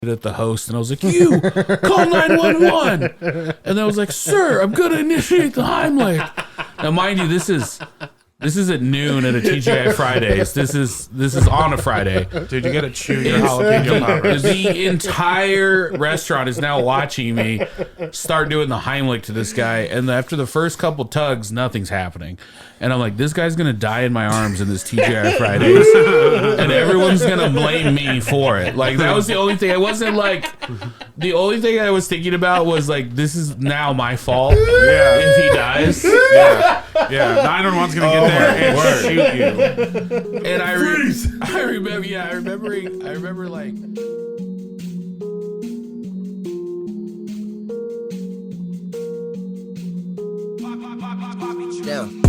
at the host, and I was like, "You call 911," and I was like, "Sir, I'm gonna initiate the Heimlich." Now, mind you, this is at noon at a TGI Fridays. This is on a Friday. Dude, you gotta chew your jalapeno poppers. The entire restaurant is now watching me start doing the Heimlich to this guy, and after the first couple tugs, nothing's happening. And I'm like, this guy's gonna die in my arms in this TGI Fridays, and everyone's gonna blame me for it. Like, that was the only thing. I wasn't like, the only thing I was thinking about was like, this is now my fault. Yeah. If he dies. Yeah, 911's gonna get there and shoot you. And I remember like. Down.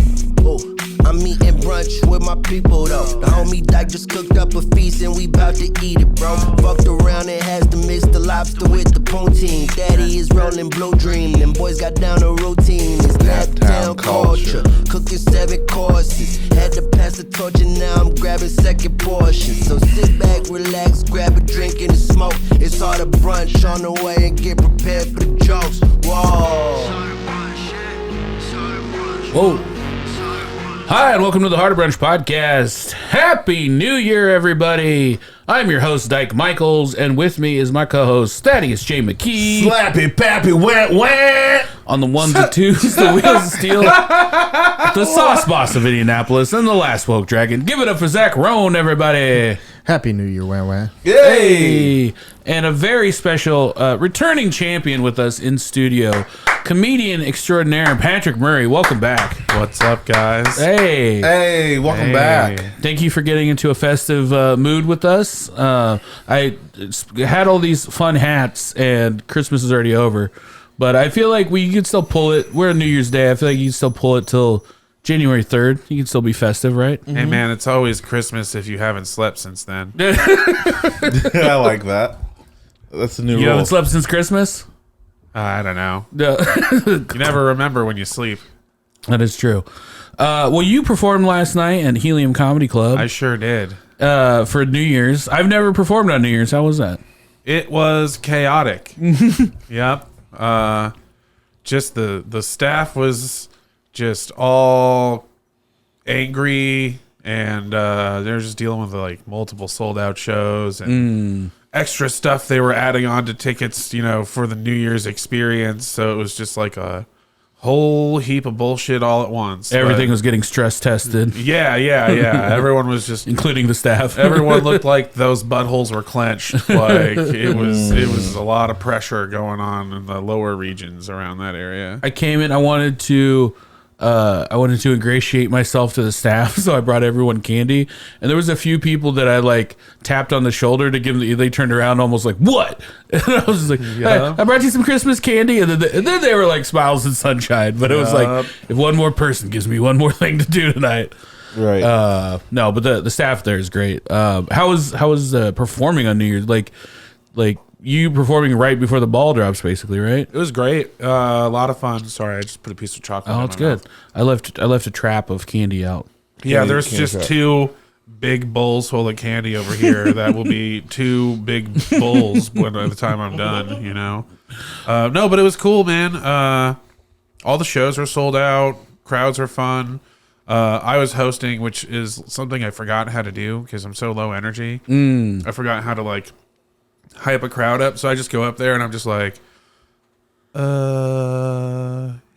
Oh, I'm eating brunch with my people though. The homie Dyke just cooked up a feast and we bout to eat it, bro. Fucked around and has to mix the lobster with the poutine. Daddy is rolling blue dream. Them boys got down a routine. It's Naptown culture. Cooking 7 courses. Had to pass the torch and now I'm grabbing second portion. So sit back, relax, grab a drink and a smoke. It's Harder Brunch on the way and get prepared for the jokes. Whoa. Whoa. Hi, and welcome to the Harder Brunch Podcast. Happy New Year, everybody. I'm your host, Dyke Michaels, and with me is my co-host, Thaddeus J. McKee. Slappy, pappy, wet, wet. On the ones and twos, the wheels of steel, the sauce boss of Indianapolis, and the last woke dragon. Give it up for Zach Rohn, everybody. Happy New Year, wah wah. Hey! And a very special returning champion with us in studio, comedian extraordinaire Patrick Murray. Welcome back. What's up, guys? Hey, welcome back. Thank you for getting into a festive mood with us. I had all these fun hats, and Christmas is already over. But I feel like you can still pull it. We're on New Year's Day. I feel like you can still pull it till January 3rd. You can still be festive, right? Hey, man, it's always Christmas if you haven't slept since then. I like that. That's a new You rule. haven't slept since Christmas? I don't know. No. You never remember when you sleep. That is true. Well, you performed last night at Helium Comedy Club. I sure did. For New Year's. I've never performed on New Year's. How was that? It was chaotic. Yep. Just the staff was just all angry, and they're just dealing with like multiple sold out shows and extra stuff they were adding on to tickets, for the New Year's experience. So it was just like a whole heap of bullshit all at once. Everything was getting stress tested. Yeah. Everyone was just, including the staff. everyone looked like those buttholes were clenched. Like it was a lot of pressure going on in the lower regions around that area. I came in. I wanted to ingratiate myself to the staff, so I brought everyone candy. And there was a few people that I like tapped on the shoulder to give them. They turned around almost like, "What?" And I was just like, "Hey, I brought you some Christmas candy." And then they were like smiles and sunshine. But it was like, if one more person gives me one more thing to do tonight. Right. No, but the staff there is great. How was performing on New Year's? Like you performing right before the ball drops, basically, right? It was great. A lot of fun. Sorry, I just put a piece of chocolate. Oh, in it's my good. mouth. I left a trap of candy out. Yeah, there's Candy just trap. 2 big bowls full of candy over here. That will be 2 big bowls by the time I'm done. No, but it was cool, man. All the shows were sold out. Crowds were fun. I was hosting, which is something I forgot how to do because I'm so low energy. I forgot how to hype a crowd up. So I just go up there and I'm just like,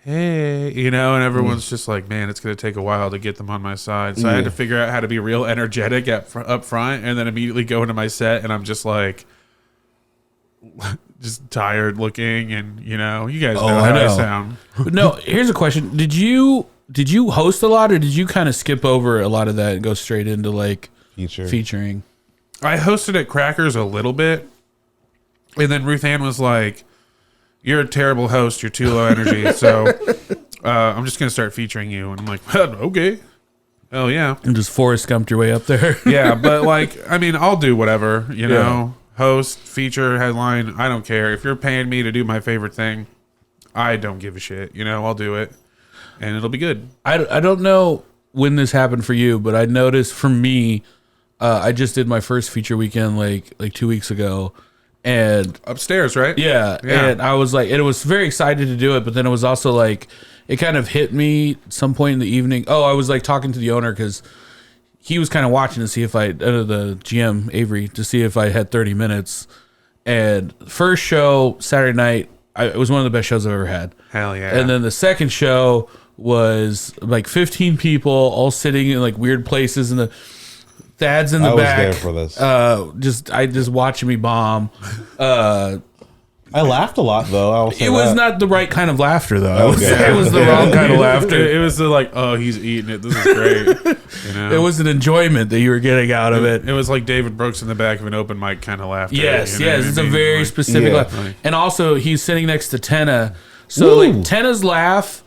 hey, and everyone's just like, man, it's going to take a while to get them on my side. So I had to figure out how to be real energetic up front and then immediately go into my set. And I'm just like, just tired looking. And, you guys know how I sound. No, here's a question. Did you host a lot, or did you kind of skip over a lot of that and go straight into featuring? I hosted at Crackers a little bit. And then Ruth Ann was like, "You're a terrible host. You're too low energy. So I'm just going to start featuring you." And I'm like, okay. Oh, yeah. And just Forrest Gumped your way up there. Yeah, but I'll do whatever, host, feature, headline. I don't care. If you're paying me to do my favorite thing, I don't give a shit. I'll do it. And it'll be good. I don't know when this happened for you, but I noticed for me, I just did my first feature weekend like 2 weeks ago. And upstairs, right? Yeah. And I was like, and it was very excited to do it, but then it was also like, it kind of hit me at some point in the evening. Oh, I was like talking to the owner because he was kind of watching to see if the GM, Avery, to see if I had 30 minutes. And first show, Saturday night, it was one of the best shows I've ever had. Hell yeah. And then the second show was like 15 people all sitting in like weird places, and the Thad's in the back. I was there for this. just watching me bomb. I laughed a lot though. It was not the right kind of laughter though. It was the wrong kind of laughter. It was like, oh, he's eating it. This is great. You know? It was an enjoyment that you were getting out of it. It was like David Brooks in the back of an open mic kind of laughter. Yes, you know it's I mean? a very Like, specific laugh. Like, And also, he's sitting next to Tenna. So Woo. like Tenna's laugh,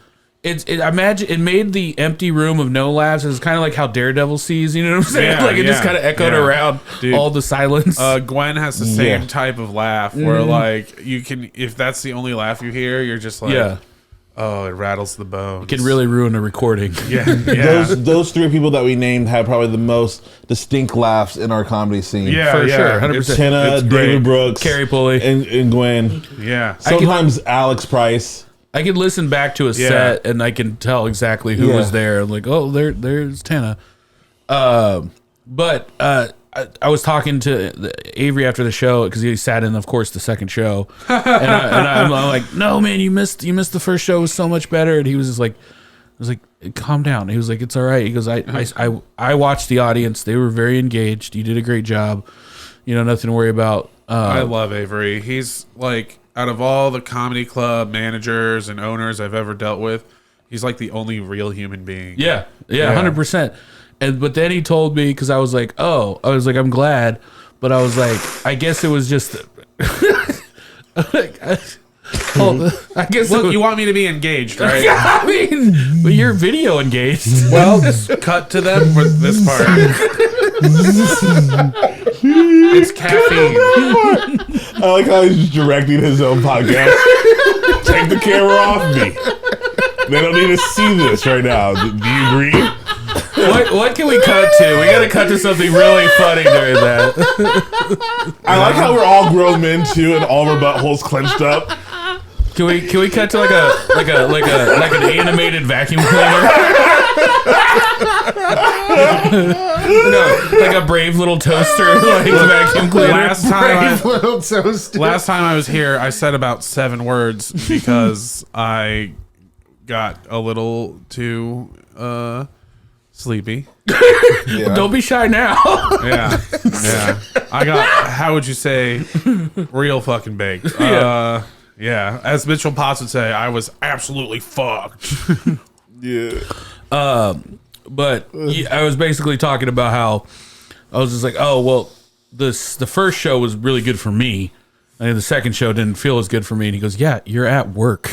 I imagine it made the empty room of no laughs. It's kind of like how Daredevil sees. You know what I'm saying? Yeah, Like it just kind of echoed around Dude, all the silence. Gwen has the same type of laugh where like you can, if that's the only laugh you hear, you're just like, oh, it rattles the bones. It could really ruin a recording. Yeah. Those three people that we named had probably the most distinct laughs in our comedy scene. Yeah, For sure, 100%. It's- Tenna, it's great. David Brooks, Carrie Pulley. and Gwen. Yeah. Sometimes Alex Price. I can listen back to a set and I can tell exactly who was there. I'm like, oh, there's Tenna. But I was talking to Avery after the show because he sat in, of course, the second show, and I'm like, no, man, you missed the first show. It was so much better. And he was just like, I was like, calm down. He was like, it's all right. He goes, I watched the audience. They were very engaged. You did a great job. You know, nothing to worry about. I love Avery. He's like, out of all the comedy club managers and owners I've ever dealt with, he's like the only real human being. Yeah, 100%. But then he told me, because I was like, I'm glad, but I was like, I guess it was just. I guess. Look, you want me to be engaged, right? I mean, but you're video engaged. Well, cut to them with this part. It's caffeine. I like how he's just directing his own podcast. Take the camera off me. They don't need to see this right now. Do you agree? What can we cut to? We got to cut to something really funny during that. I like how we're all grown men too, and all our buttholes clenched up. Can we cut to like an animated vacuum cleaner? No, like a brave little toaster, like vacuum cleaner. Last time I was here, I said about 7 words because I got a little too sleepy. Don't be shy now. Yeah. I got, how would you say, real fucking baked. Yeah. As Mitchell Potts would say, I was absolutely fucked. Yeah. But I was basically talking about how I was just like, oh well, the first show was really good for me, and the second show didn't feel as good for me. And he goes, yeah, you're at work.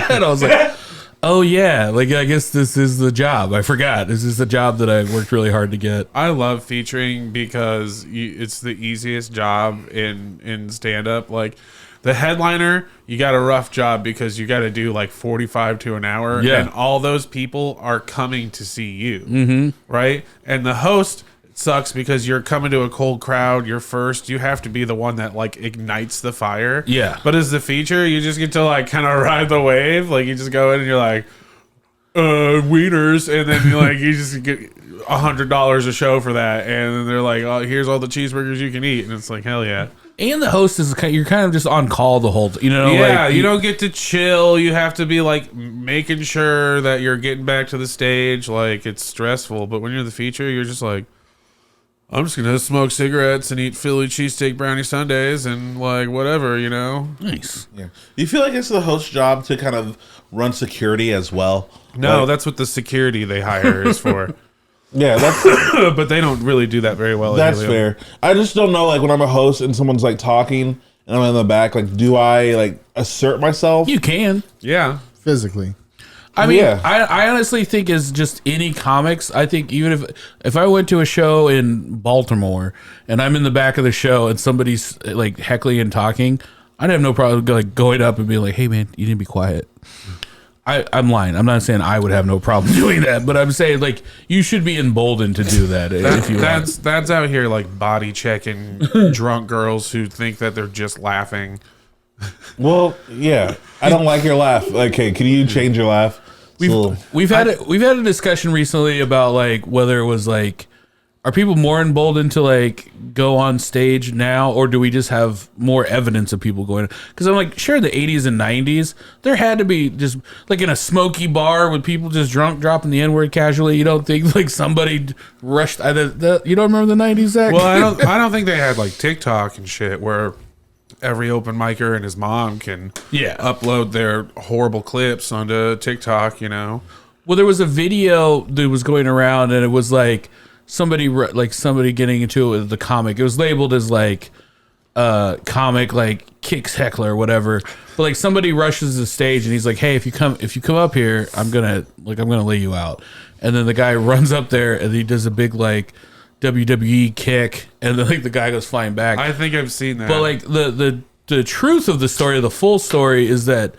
And I was like, oh yeah, like I guess this is the job. I forgot this is the job that I worked really hard to get. I love featuring because it's the easiest job in stand-up. Like, the headliner, you got a rough job because you got to do like 45 to an hour. Yeah. And all those people are coming to see you. Right? And the host sucks because you're coming to a cold crowd. You're first. You have to be the one that like ignites the fire. Yeah. But as the feature, you just get to like kind of ride the wave. Like, you just go in and you're like, wieners. And then you just get $100 a show for that. And then they're like, oh, here's all the cheeseburgers you can eat. And it's like, hell yeah. And the host is you're kind of just on call the whole, Yeah, like you don't get to chill. You have to be like making sure that you're getting back to the stage. Like, it's stressful. But when you're the feature, you're just like, I'm just gonna smoke cigarettes and eat Philly cheesesteak brownie sundaes and like whatever, Nice. Yeah. Do you feel like it's the host's job to kind of run security as well? No, Like- that's what the security they hire is for. Yeah, that's But they don't really do that very well. that's fair. I just don't know, like when I'm a host and someone's like talking and I'm in the back, like do I like assert myself? You can. Yeah. physically. I mean, Yeah. I honestly think as just any comics, I think even if I went to a show in Baltimore and I'm in the back of the show and somebody's like heckling and talking, I'd have no problem like going up and being like, "Hey man, you need to be quiet." I'm lying. I'm not saying I would have no problem doing that, but I'm saying like you should be emboldened to do that if you want. That's out here like body checking drunk girls who think that they're just laughing. Well, yeah. I don't like your laugh. Okay, can you change your laugh? We've had a discussion recently about like whether it was like, are people more emboldened to like go on stage now, or do we just have more evidence of people going? Because I'm like, sure, the 80s and 90s, there had to be just like in a smoky bar with people just drunk dropping the N-word casually. You don't think like somebody rushed? You don't remember the 90s, Zach? Well, I don't think they had like TikTok and shit where every open micer and his mom can upload their horrible clips onto TikTok. You know. Well, there was a video that was going around, and it was like somebody getting into it with the comic. It was labeled as like comic like kicks heckler or whatever. But like somebody rushes the stage and he's like, "Hey, if you come up here, I'm gonna lay you out." And then the guy runs up there and he does a big like WWE kick, and then like the guy goes flying back. I think I've seen that. But like the truth of the story, the full story is that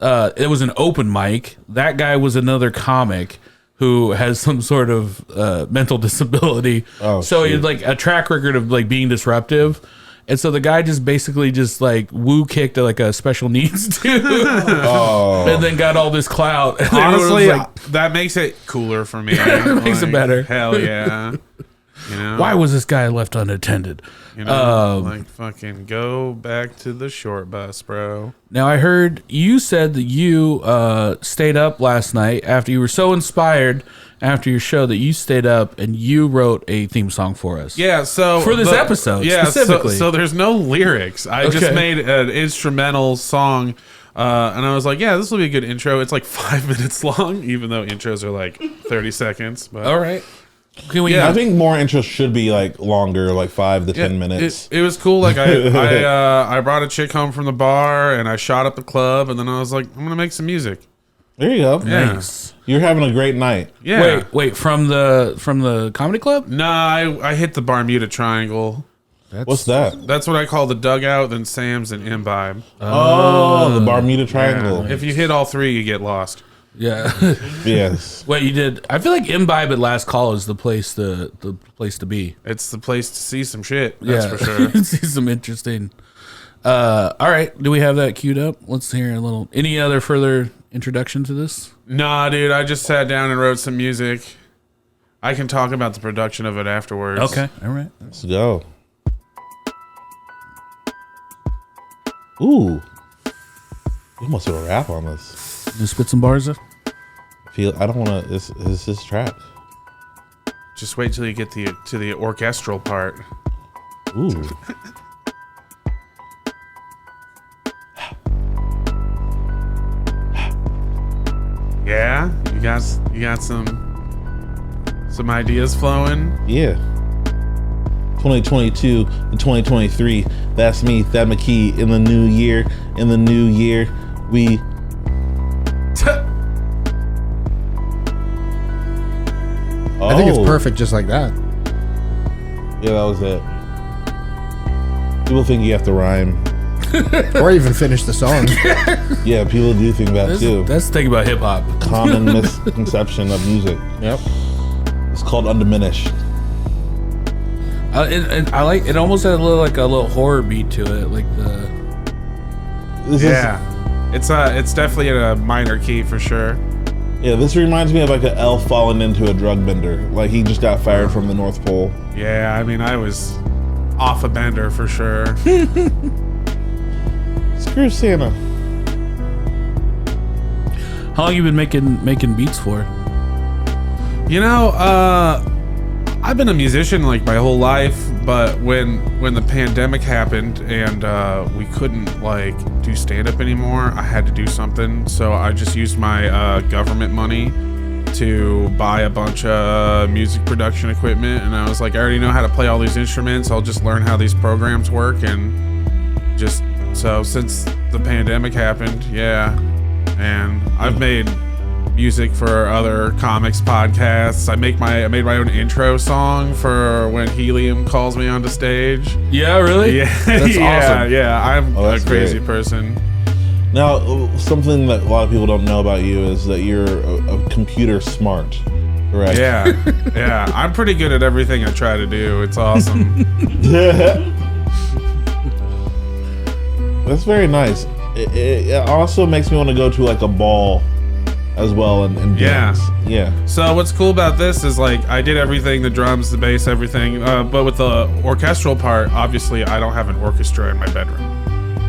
it was an open mic. That guy was another comic who has some sort of mental disability. So he had like a track record of like being disruptive. And so the guy just basically just like woo kicked like a special needs dude. And then got all this clout. And honestly, that makes it cooler for me. It makes it better. Hell yeah. You know? Why was this guy left unattended? You know, like fucking go back to the short bus, bro. Now I heard you said that you stayed up last night after you were so inspired after your show that you stayed up and you wrote a theme song for us. Yeah, so for this episode specifically. So there's no lyrics. I just made an instrumental song, and I was like, yeah, this will be a good intro. It's like 5 minutes long, even though intros are like 30 seconds. But all right. I think more intros should be like longer, like 5 to 10 minutes. It was cool. Like I brought a chick home from the bar and I shot up the club, and then I was like, I'm gonna make some music. There you go. Yeah. Nice. You're having a great night. Yeah. Wait, from the comedy club? Nah, I hit the Bermuda Triangle. What's that? That's what I call the dugout, then Sam's and Imbibe. Oh, the Bermuda Triangle. Yeah. If you hit all three, you get lost. Yeah. Yes. Wait, you did? I feel like Imbibe at Last Call is the place to be. It's the place to see some shit. That's for sure. See some interesting. All right, do we have that queued up? Let's hear a little. Any other further introduction to this? Nah, dude. I just sat down and wrote some music. I can talk about the production of it afterwards. Okay. All right. Let's go. Ooh. You must have a rap on this. Just spit some bars up. I don't want to. Is this track? Just wait till you get to the orchestral part. Ooh. Yeah, you got some ideas flowing. Yeah. 2022 and 2023. That's me, Thad McKee. In the new year, we. I think it's perfect just like that. Yeah, that was it. People think you have to rhyme. Or even finish the song. Yeah, people do think that too. That's the thing about hip hop. Common misconception of music. Yep. It's called undiminished. I like it. Almost had a little horror beat to it, like the. It's definitely in a minor key for sure. Yeah, this reminds me of like an elf falling into a drug bender. Like he just got fired from the North Pole. Yeah, I mean, I was off a bender for sure. Screw Santa. How long you been making beats for? You know, I've been a musician like my whole life, but when the pandemic happened and we couldn't like do stand-up anymore, I had to do something. So I just used my government money to buy a bunch of music production equipment, and I was like, I already know how to play all these instruments. I'll just learn how these programs work, and just so since the pandemic happened, and I've made music for other comics podcasts. I made my own intro song for when Helium calls me onto stage. Yeah, really? Yeah, That's awesome. Yeah, I'm a crazy great. person. Now, something that a lot of people don't know about you is that you're a computer smart, correct? Yeah. I'm pretty good at everything I try to do. It's awesome. That's very nice. It also makes me want to go to like a ball as well and dance. Yeah. So what's cool about this is like I did everything, the drums, the bass, everything. But with the orchestral part, obviously I don't have an orchestra in my bedroom.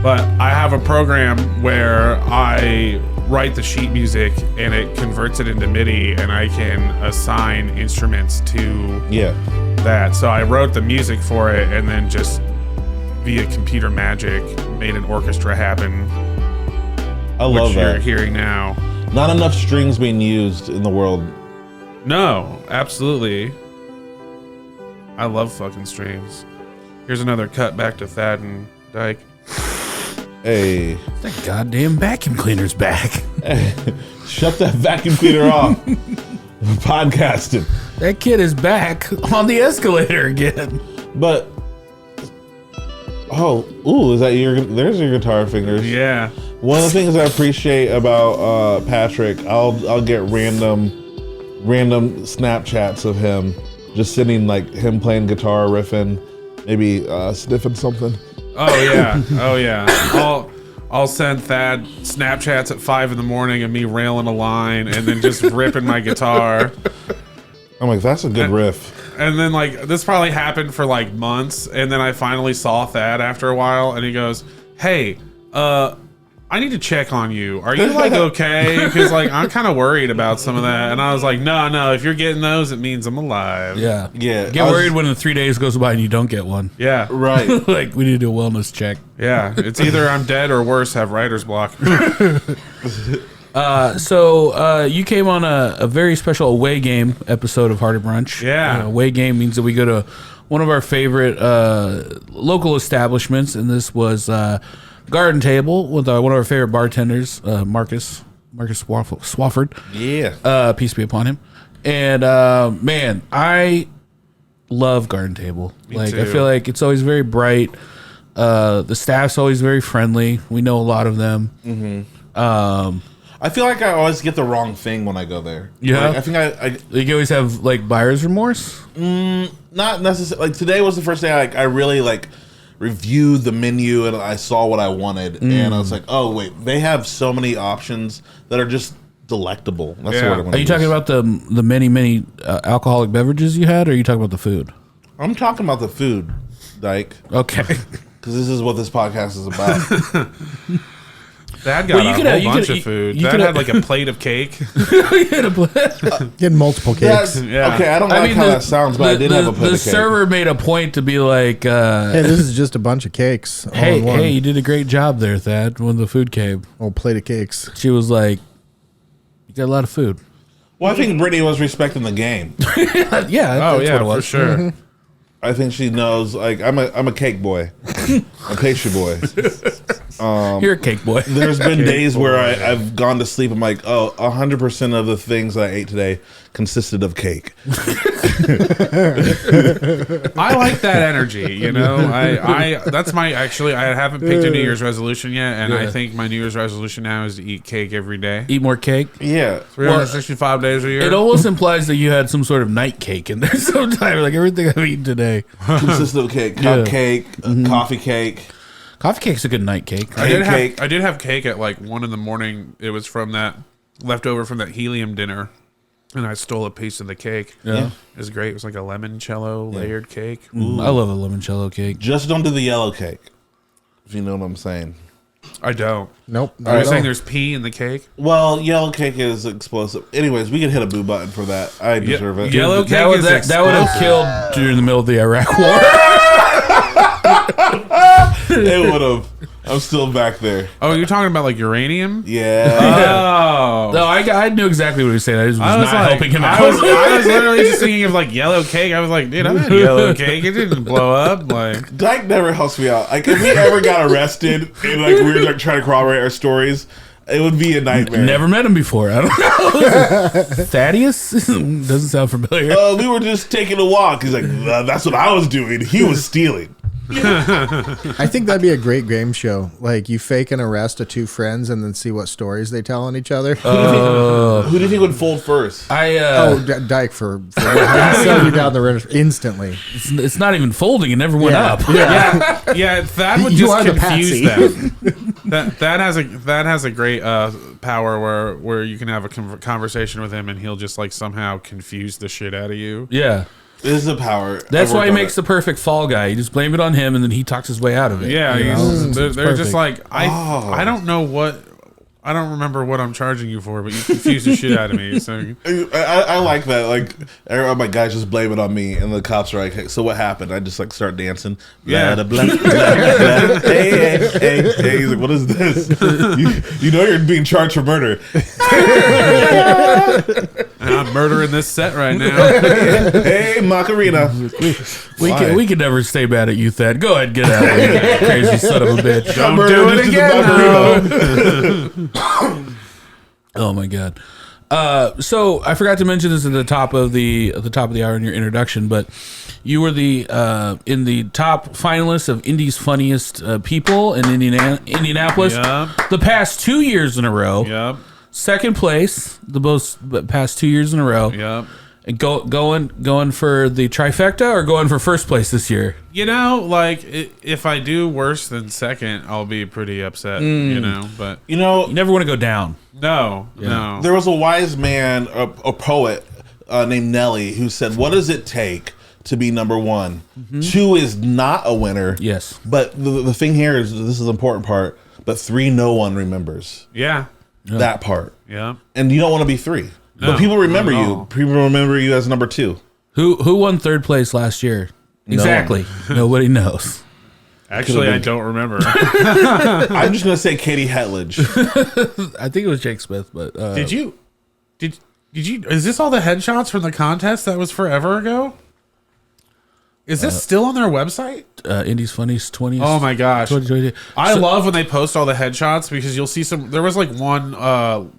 But I have a program where I write the sheet music and it converts it into MIDI, and I can assign instruments to that. So I wrote the music for it, and then just via computer magic made an orchestra happen. I love which that. you're hearing now. Not enough strings being used in the world. No, absolutely. I love fucking strings. Here's another cut back to Thad and Dyke. Hey. That goddamn vacuum cleaner's back. Shut that vacuum cleaner off. Podcasting. That kid is back on the escalator again. But is that there's your guitar fingers. Yeah. One of the things I appreciate about Patrick, I'll get random Snapchats of him just sitting, like him playing guitar, riffing, maybe sniffing something. Oh yeah. I'll send Thad Snapchats at 5 a.m. of me railing a line and then just ripping my guitar. I'm like, that's a good riff. And then like this probably happened for like months, and then I finally saw Thad after a while, and he goes, "Hey, I need to check on you. Are you like okay? Because like I'm kind of worried about some of that." And I was like, "No. If you're getting those, it means I'm alive." Yeah. Yeah. Get worried when the 3 days goes by and you don't get one. Yeah. Right. Like, we need to do a wellness check. Yeah. It's either I'm dead or worse, have writer's block. So you came on a very special away game episode of Harder Brunch. Yeah. Away game means that we go to one of our favorite local establishments, and this was Garden Table with one of our favorite bartenders, Marcus Swafford. Yeah. Peace be upon him. And man, I love Garden Table. Me too. I feel like it's always very bright. The staff's always very friendly. We know a lot of them. Mm-hmm. I feel like I always get the wrong thing when I go there. Yeah? Like, I think I You always have like buyer's remorse? not necessarily. Like today was the first day I really like reviewed the menu and I saw what I wanted, and I was like, oh wait, they have so many options that are just delectable. That's the word I want to Are you use. talking about the many alcoholic beverages you had, or are you talking about the food? I'm talking about the food, Dyke, Okay. because this is what this podcast is about. Dad got a whole bunch of food. Dad had like a plate of cake. Getting multiple cakes. Yeah. Okay, I don't like how that sounds, but I did have a plate The of cake. server made a point to be like, Hey, this is just a bunch of cakes. all hey, in one. you did a great job there, Thad, when the food came. Whole plate of cakes. She was like, you got a lot of food. Well, I think Brittany was respecting the game. Yeah, that's Oh yeah, what it for was. sure. I think she knows. Like I'm a cake boy, a pastry boy. You're a cake boy. There's been days where I've gone to sleep. I'm like, 100% of the things that I ate today consisted of cake. I like that energy, you know. I that's my I haven't picked a New Year's resolution yet, and I think my New Year's resolution now is to eat cake every day. Eat more cake. Yeah. 365 days a year. It almost implies that you had some sort of night cake in there sometime. Like everything I've eaten today. Consisted of cake, cupcake, coffee cake. Coffee cake's a good night cake. I did cake. have cake at like 1 a.m. It was from that leftover from that helium dinner, and I stole a piece of the cake. Yeah. It was great. It was like a limoncello layered cake. I love a limoncello cake. Just don't do the yellow cake. If you know what I'm saying. I don't. Nope. Are you saying there's pee in the cake? Well, yellow cake is explosive. Anyways, we could hit a boo button for that. I deserve it. Yellow cake That would is that would have killed during the middle of the Iraq War. It would have. I'm still back there. Oh, you're talking about like uranium? Yeah. Oh. No, I knew exactly what he was saying. I just was, not like, helping him out. I was literally just thinking of like yellow cake. I was like, dude, I've had yellow cake. It didn't blow up. Like, Dyke never helps me out. Like, if we ever got arrested and like we were like trying to corroborate our stories, it would be a nightmare. Never met him before. I don't know. Thaddeus doesn't sound familiar. We were just taking a walk. He's like, that's what I was doing. He was stealing. I think that'd be a great game show. Like you fake an arrest of two friends and then see what stories they tell on each other. Who do you think would fold first? Dyke for sell you down the river instantly. It's not even folding. It never went up. Yeah, that would You just are the confuse patsy. them. that has a great power where you can have a conversation with him and he'll just like somehow confuse the shit out of you. Yeah. This is a power. That's why he makes the perfect fall guy. You just blame it on him, and then he talks his way out of it. Yeah, you know? they're just like I don't know what. I don't remember what I'm charging you for, but you confused the shit out of me. So I like that. Like, oh my guys, just blame it on me, and the cops are like, hey, "So what happened?" I just like start dancing. Yeah. Blah, blah, blah, blah. Hey. He's like, "What is this? You know you're being charged for murder." and I'm murdering this set right now. Hey, Macarena. We can never stay mad at you, Thad. Go ahead, get out of here, crazy son of a bitch. Don't do it again. Oh my god. So I forgot to mention this at the top of the hour in your introduction, but you were in the top finalists of Indy's funniest people in Indianapolis the past 2 years in a row. Yep. Second place the past 2 years in a row. Yep. And going for the trifecta or going for first place this year? You know, like if I do worse than second, I'll be pretty upset. You know, but You know, You never want to go down. no. there was a wise man, a poet named Nelly, who said, "What does it take to be number one? Two is not a winner. Yes. But the thing here is, this is the important part, but three, no one remembers Yeah. that part. Yeah. And you don't want to be three. No, but people remember not at you. all. People remember you as number two. Who won third place last year? Exactly. Nobody knows. Actually, I don't remember. I'm just going to say Katie Hetledge. I think it was Jake Smith, but Did you? Is this all the headshots from the contest that was forever ago? Is this still on their website? Indy's Funniest 20. Oh my gosh. 2020. I love when they post all the headshots because you'll see there was like one,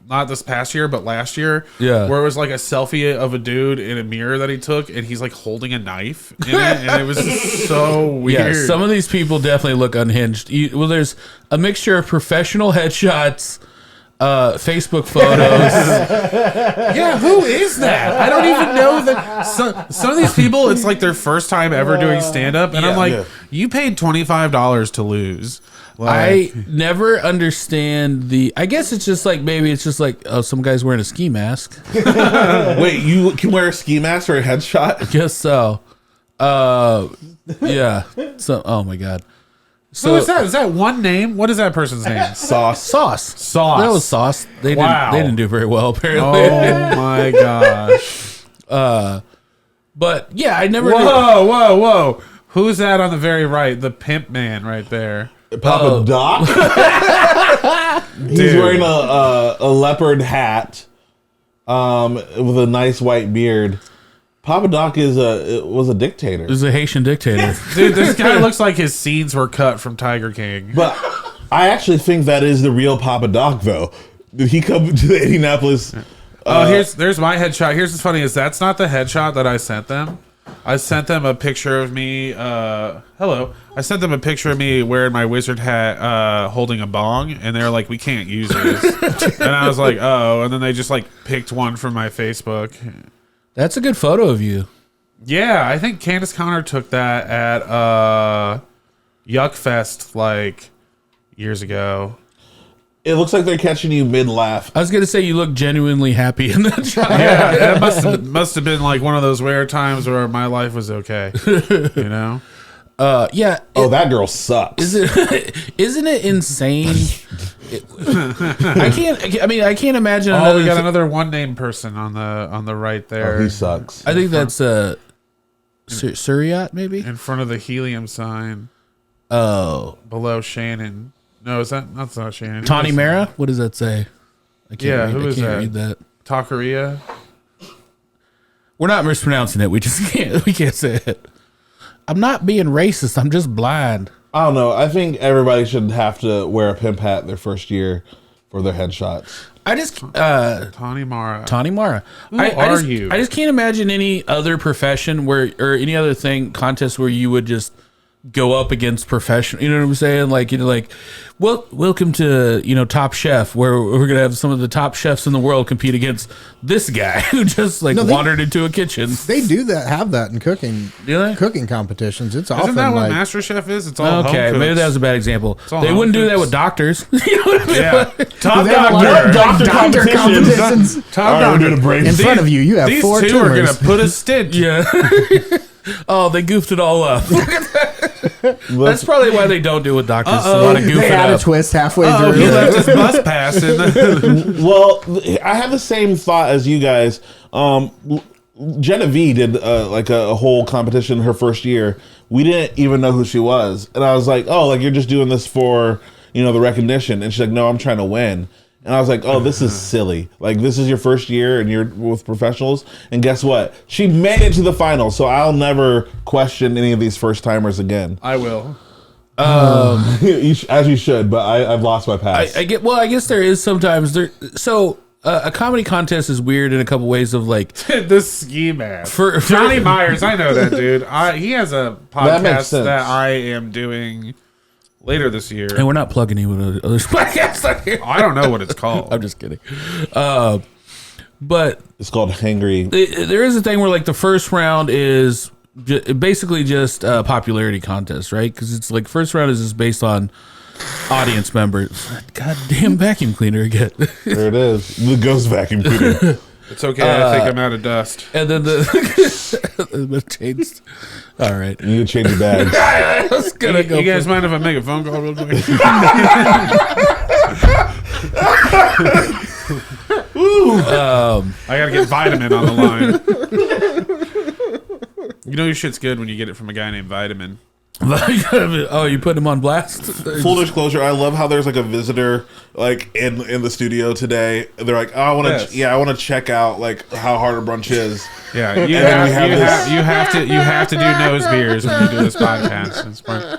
not this past year, but last year, Yeah. where it was like a selfie of a dude in a mirror that he took and he's like holding a knife in it. And it was just so weird. Yeah, some of these people definitely look unhinged. There's a mixture of professional headshots, Facebook photos. Yeah, who is that? I don't even know that. Some of these people, it's like their first time ever doing stand up, and I'm like, you paid $25 to lose. I never understand I guess it's just like maybe it's just like some guy's wearing a ski mask. Wait, you can wear a ski mask for a headshot? Guess so. Yeah. So oh my god. So Who is that? Is that one name? What is that person's name? Sauce. That was Sauce. They didn't do very well apparently. Oh my gosh. But yeah, I never. Whoa. Who's that on the very right? The pimp man right there. Papa Doc? He's Dude. wearing a leopard hat with a nice white beard. Papa Doc was a dictator. Is a Haitian dictator. Dude, this guy looks like his scenes were cut from Tiger King. But I actually think that is the real Papa Doc, though. Did he come to the Indianapolis? There's my headshot. Here's what's funny is that's not the headshot that I sent them. I sent them a picture of me. Hello. I sent them a picture of me wearing my wizard hat, holding a bong, and they're like, "We can't use this." And I was like, "Oh," and then they just like picked one from my Facebook. That's a good photo of you. Yeah, I think Candace Connor took that at Yuck Fest like years ago. It looks like they're catching you mid-laugh. I was gonna say you look genuinely happy in that shot. Yeah, it must have been like one of those rare times where my life was okay. You know? Yeah. That girl sucks. Isn't it insane? I can't imagine. Oh, we got another one name person on the right there. Oh, he sucks. I think that's Suriat, maybe. In front of the helium sign. Oh, Below Shannon. No, that's not Shannon. Tawny Mara. What does that say? I can't who is that? Read that. Taqueria. We're not mispronouncing it. We just can't. We can't say it. I'm not being racist. I'm just blind. I don't know. I think everybody should have to wear a pimp hat their first year for their headshots. I just Tawny Mara. Tawny Mara. Who are you? I just can't imagine any other profession or any other contest where you would just go up against professional. You know what I'm saying? Like, well, welcome to Top Chef, where we're gonna have some of the top chefs in the world compete against this guy who just wandered into a kitchen. They do that, have that in cooking. Do they? Cooking competitions. It's often Isn't that what like Master Chef is? It's all okay. home Maybe cooks. that was a bad example. all They home wouldn't do that cooks. with doctors. You know what I mean? Yeah, top they have a lot doctor. of Doctor competitions. Top All right, doctor. we're doing a break. In front of you, you have These 4 two tumors. are gonna put a stitch. Yeah. Oh, they goofed it all up. That's probably why they don't do it with doctors. A lot of goofing They had a up. twist halfway Oh, through. he left his bus pass in the Well, I have the same thought as you guys. Genevieve did a whole competition her first year. We didn't even know who she was, and I was like, "Oh, you're just doing this for the recognition." And she's like, "No, I'm trying to win." And I was like, "Oh, this is silly. This is your first year, and you're with professionals." And guess what? She made it to the final, so I'll never question any of these first timers again. I will. As you should, but I've lost my pass. I guess there is sometimes there. So a comedy contest is weird in a couple ways of The ski mask. For Johnny Myers, I know that dude. He has a That makes podcast sense. that I am doing later this year. and we're not plugging any with other podcasts on here. I don't know what it's called. I'm just kidding. But It's called Hangry. there is a thing where the first round is basically just a popularity contest, right? Because it's first round is just based on audience members. Goddamn vacuum cleaner again. There it is. The ghost vacuum cleaner. It's okay. I think I'm out of dust. And then the changed. All right. You need to change your bags. I was gonna go. You guys mind if I make a phone call real quick? I gotta get vitamin on the line. You know your shit's good when you get it from a guy named Vitamin. Oh, you put him on blast? Full disclosure, I love how there's a visitor in the studio today. They're like, "Oh, I want to I want to check out how Harder Brunch is." Yeah, you then have to do nose beers when you do this podcast. It's fine.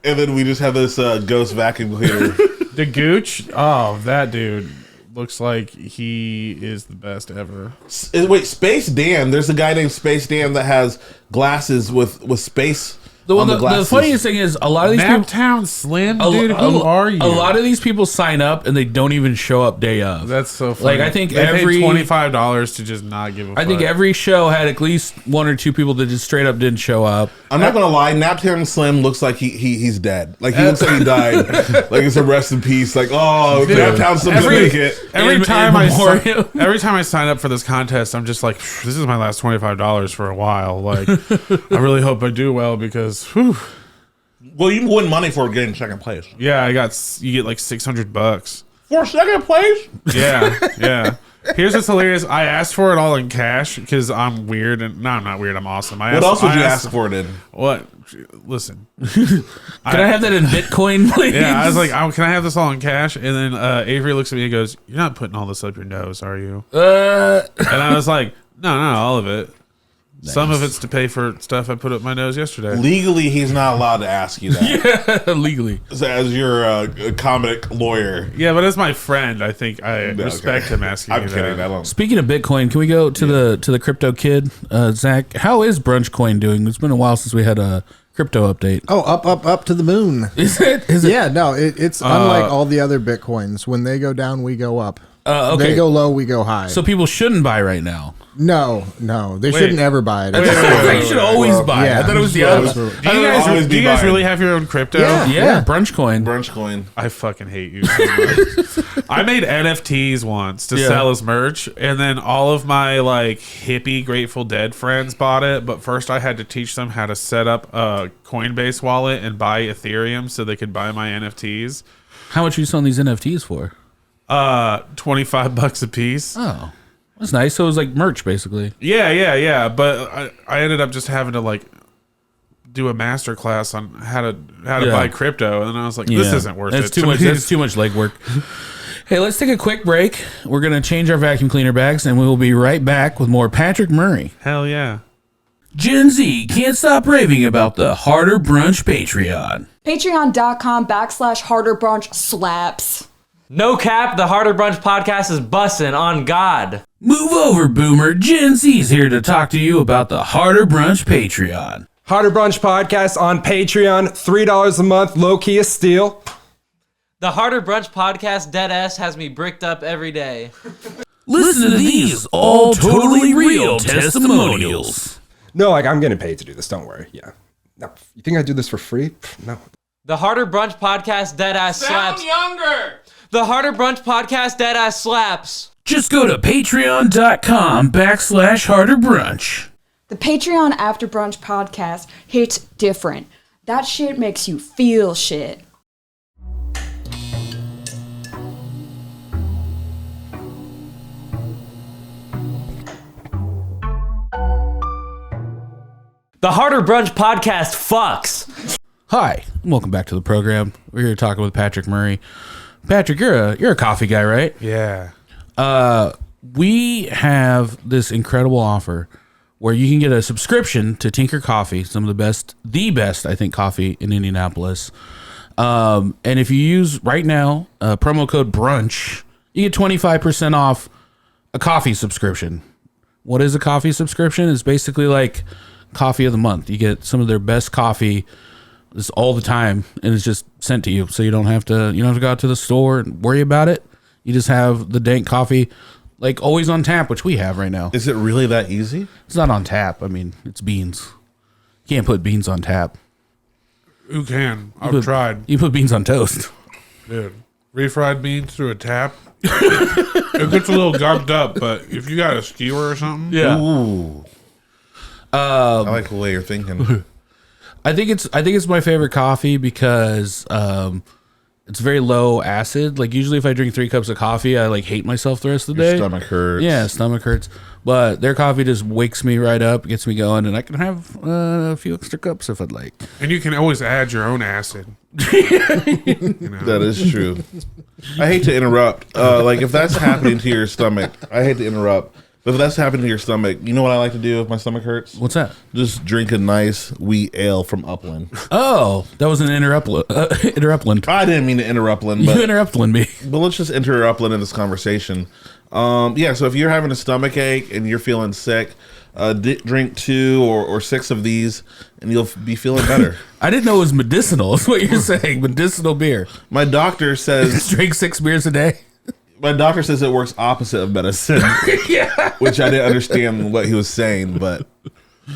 And then we just have this ghost vacuum cleaner. The Gooch, oh, that dude looks like he is the best ever. Wait, Space Dan. There's a guy named Space Dan that has glasses with space. The funniest thing is a lot of these people. Naptown Slim, dude, who are you? A lot of these people sign up and they don't even show up day of. That's so funny. I think they every paid $25 to just not give a fuck. I think every show had at least 1 or 2 people that just straight up didn't show up. I'm not gonna lie, Naptown Slim looks like he's dead. He looks like he died. It's a rest in peace. Naptown Slim didn't make it. Every In time I memoriam. sign up for this contest, I'm just like, this is my last $25 for a while. I really hope I do well because, whew. Well, you win money for getting second place. Yeah, you get $600 For second place? Yeah. Here's what's hilarious. I asked for it all in cash because I'm weird, and no, I'm not weird. I'm awesome. What else would you ask for it in? What? Listen. Can I have that in Bitcoin, please? Yeah, I was like, can I have this all in cash? And then Avery looks at me and goes, "You're not putting all this up your nose, are you?" And I was like, No, all of it. Nice. Some of it's to pay for stuff I put up my nose yesterday. Legally, he's not allowed to ask you that. Yeah, legally. As your a comic lawyer. Yeah, but as my friend, I think I respect him asking I'm me kidding. that. I don't. Speaking of Bitcoin, can we go to the crypto kid, Zach? How is Brunch Coin doing? It's been a while since we had a crypto update. Oh, up to the moon. Is it? Yeah, no, it's unlike all the other Bitcoins. When they go down, we go up. Okay. They go low, we go high. So people shouldn't buy right now. No, they shouldn't ever buy it. They should always buy. Yeah. I thought it was the other. Do you guys really have your own crypto? Yeah, Brunch Coin. Brunch Coin. I fucking hate you so much. I made NFTs once to sell as merch, and then all of my hippie Grateful Dead friends bought it, but first I had to teach them how to set up a Coinbase wallet and buy Ethereum so they could buy my NFTs. How much are you selling these NFTs for? $25 a piece. Oh, that's nice. So it was like merch, basically. Yeah. But I ended up just having to do a master class on how to buy crypto, and then I was like, this isn't worth it. Too much. That's too much legwork. Hey, let's take a quick break. We're gonna change our vacuum cleaner bags, and we will be right back with more Patrick Murray. Hell yeah. Gen Z can't stop raving about the Harder Brunch Patreon. Patreon.com/Harder Brunch slaps. No cap, the Harder Brunch Podcast is bussin' on God. Move over, Boomer. Gen Z's here to talk to you about the Harder Brunch Patreon. Harder Brunch Podcast on Patreon, $3 a month, low key a steal. The Harder Brunch Podcast deadass has me bricked up every day. Listen to these all totally real testimonials. No, like I'm getting paid to do this. Don't worry. Yeah. No, you think I do this for free? No. The Harder Brunch Podcast deadass slaps. Sound younger. The Harder Brunch Podcast deadass slaps. Just go to patreon.com/Harder Brunch. The Patreon After Brunch podcast hits different. That shit makes you feel shit. The Harder Brunch Podcast fucks. Hi, and welcome back to the program. We're here talking with Patrick Murray. Patrick, you're a coffee guy, right? Yeah. We have this incredible offer where you can get a subscription to Tinker Coffee, some of the best, I think, coffee in Indianapolis. And if you use right now promo code BRUNCH, you get 25% off a coffee subscription. What is a coffee subscription? It's basically like coffee of the month. You get some of their best coffee all the time, and it's just sent to you, so you don't have to go out to the store and worry about it. You just have the dank coffee, like always on tap, which we have right now. Is it really that easy? It's not on tap. I mean, it's beans. You can't put beans on tap. Who can? I've tried. You put beans on toast. Dude, refried beans through a tap. It gets a little gunked up, but if you got a skewer or something. Yeah. Ooh. I like the way you're thinking. I think it's my favorite coffee because it's very low acid. Like usually if I drink 3 cups of coffee, I like hate myself the rest of the day. Stomach hurts. Yeah, stomach hurts. But their coffee just wakes me right up, gets me going, and I can have a few extra cups if I'd like. And you can always add your own acid. That is true. I hate to interrupt. Like if that's happening to your stomach, I hate to interrupt. But if that's happening to your stomach, you know what I like to do if my stomach hurts? What's that? Just drink a nice wheat ale from Upland. Oh, that was an interruptland. I didn't mean to interruptland, but You interruptland me. But let's just interruptland in this conversation. Yeah, so if you're having a stomach ache and you're feeling sick, drink 2 or 6 of these, and you'll be feeling better. I didn't know it was medicinal. Is what you're saying? Medicinal beer. My doctor says Just drink 6 beers a day. My doctor says it works opposite of medicine. Yeah. Which I didn't understand what he was saying, but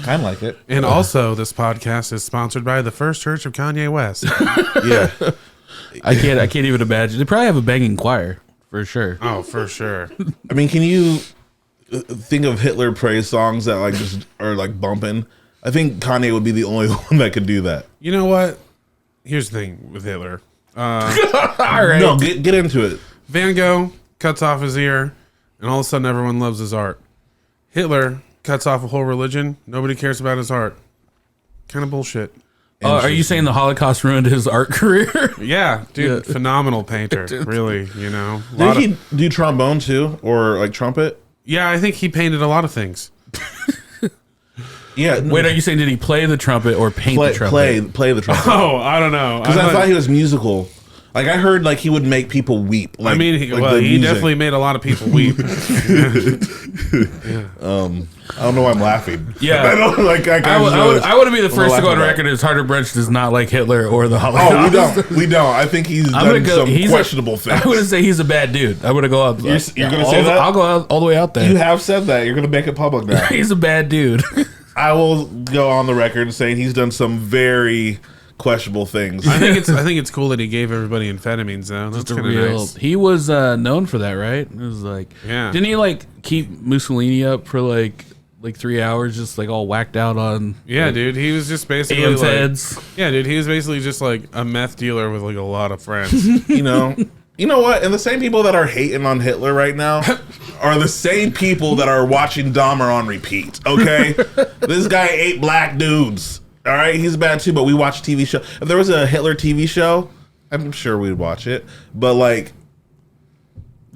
kind of like it. And also, this podcast is sponsored by the First Church of Kanye West. Yeah. I can't even imagine. They probably have a banging choir for sure. Oh, for sure. I mean, can you think of Hitler praise songs that like just are like bumping? I think Kanye would be the only one that could do that. You know what? Here's the thing with Hitler. All right. No, get into it. Van Gogh cuts off his ear, and all of a sudden everyone loves his art. Hitler cuts off a whole religion. Nobody cares about his art. Kind of bullshit. Are you saying the Holocaust ruined his art career? Yeah, dude, phenomenal painter. Really, you know. Did he do trombone too, or like trumpet? Yeah, I think he painted a lot of things. Yeah. Wait, are you saying did he play the trumpet or paint the trumpet? Play the trumpet. Oh, I don't know. Because I thought he was musical. Like I heard, like he would make people weep. Like, I mean, he definitely made a lot of people weep. I don't know why I'm laughing. Yeah, I don't like. I want to be the first to go on record as Harder Brunch does not like Hitler or the Holocaust. Oh, we don't. I think he's done some questionable things. I'm going to say he's a bad dude. I'm going to go out. You're going to say that? I'll go out all the way out there. You have said that. You're going to make it public now. He's a bad dude. I will go on the record saying he's done some very questionable things. I think it's cool that he gave everybody amphetamines though. That's kind of nice. He was known for that, right? It was like, yeah. Didn't he like keep Mussolini up for like 3 hours, just like all whacked out on? Yeah, like, dude. He was just basically AM's heads. Yeah, dude. He was basically just like a meth dealer with like a lot of friends. You know what? And the same people that are hating on Hitler right now are the same people that are watching Dahmer on repeat. Okay, this guy ate black dudes. All right, he's bad too, but we watch TV show. If there was a Hitler TV show, I'm sure we'd watch it. But like,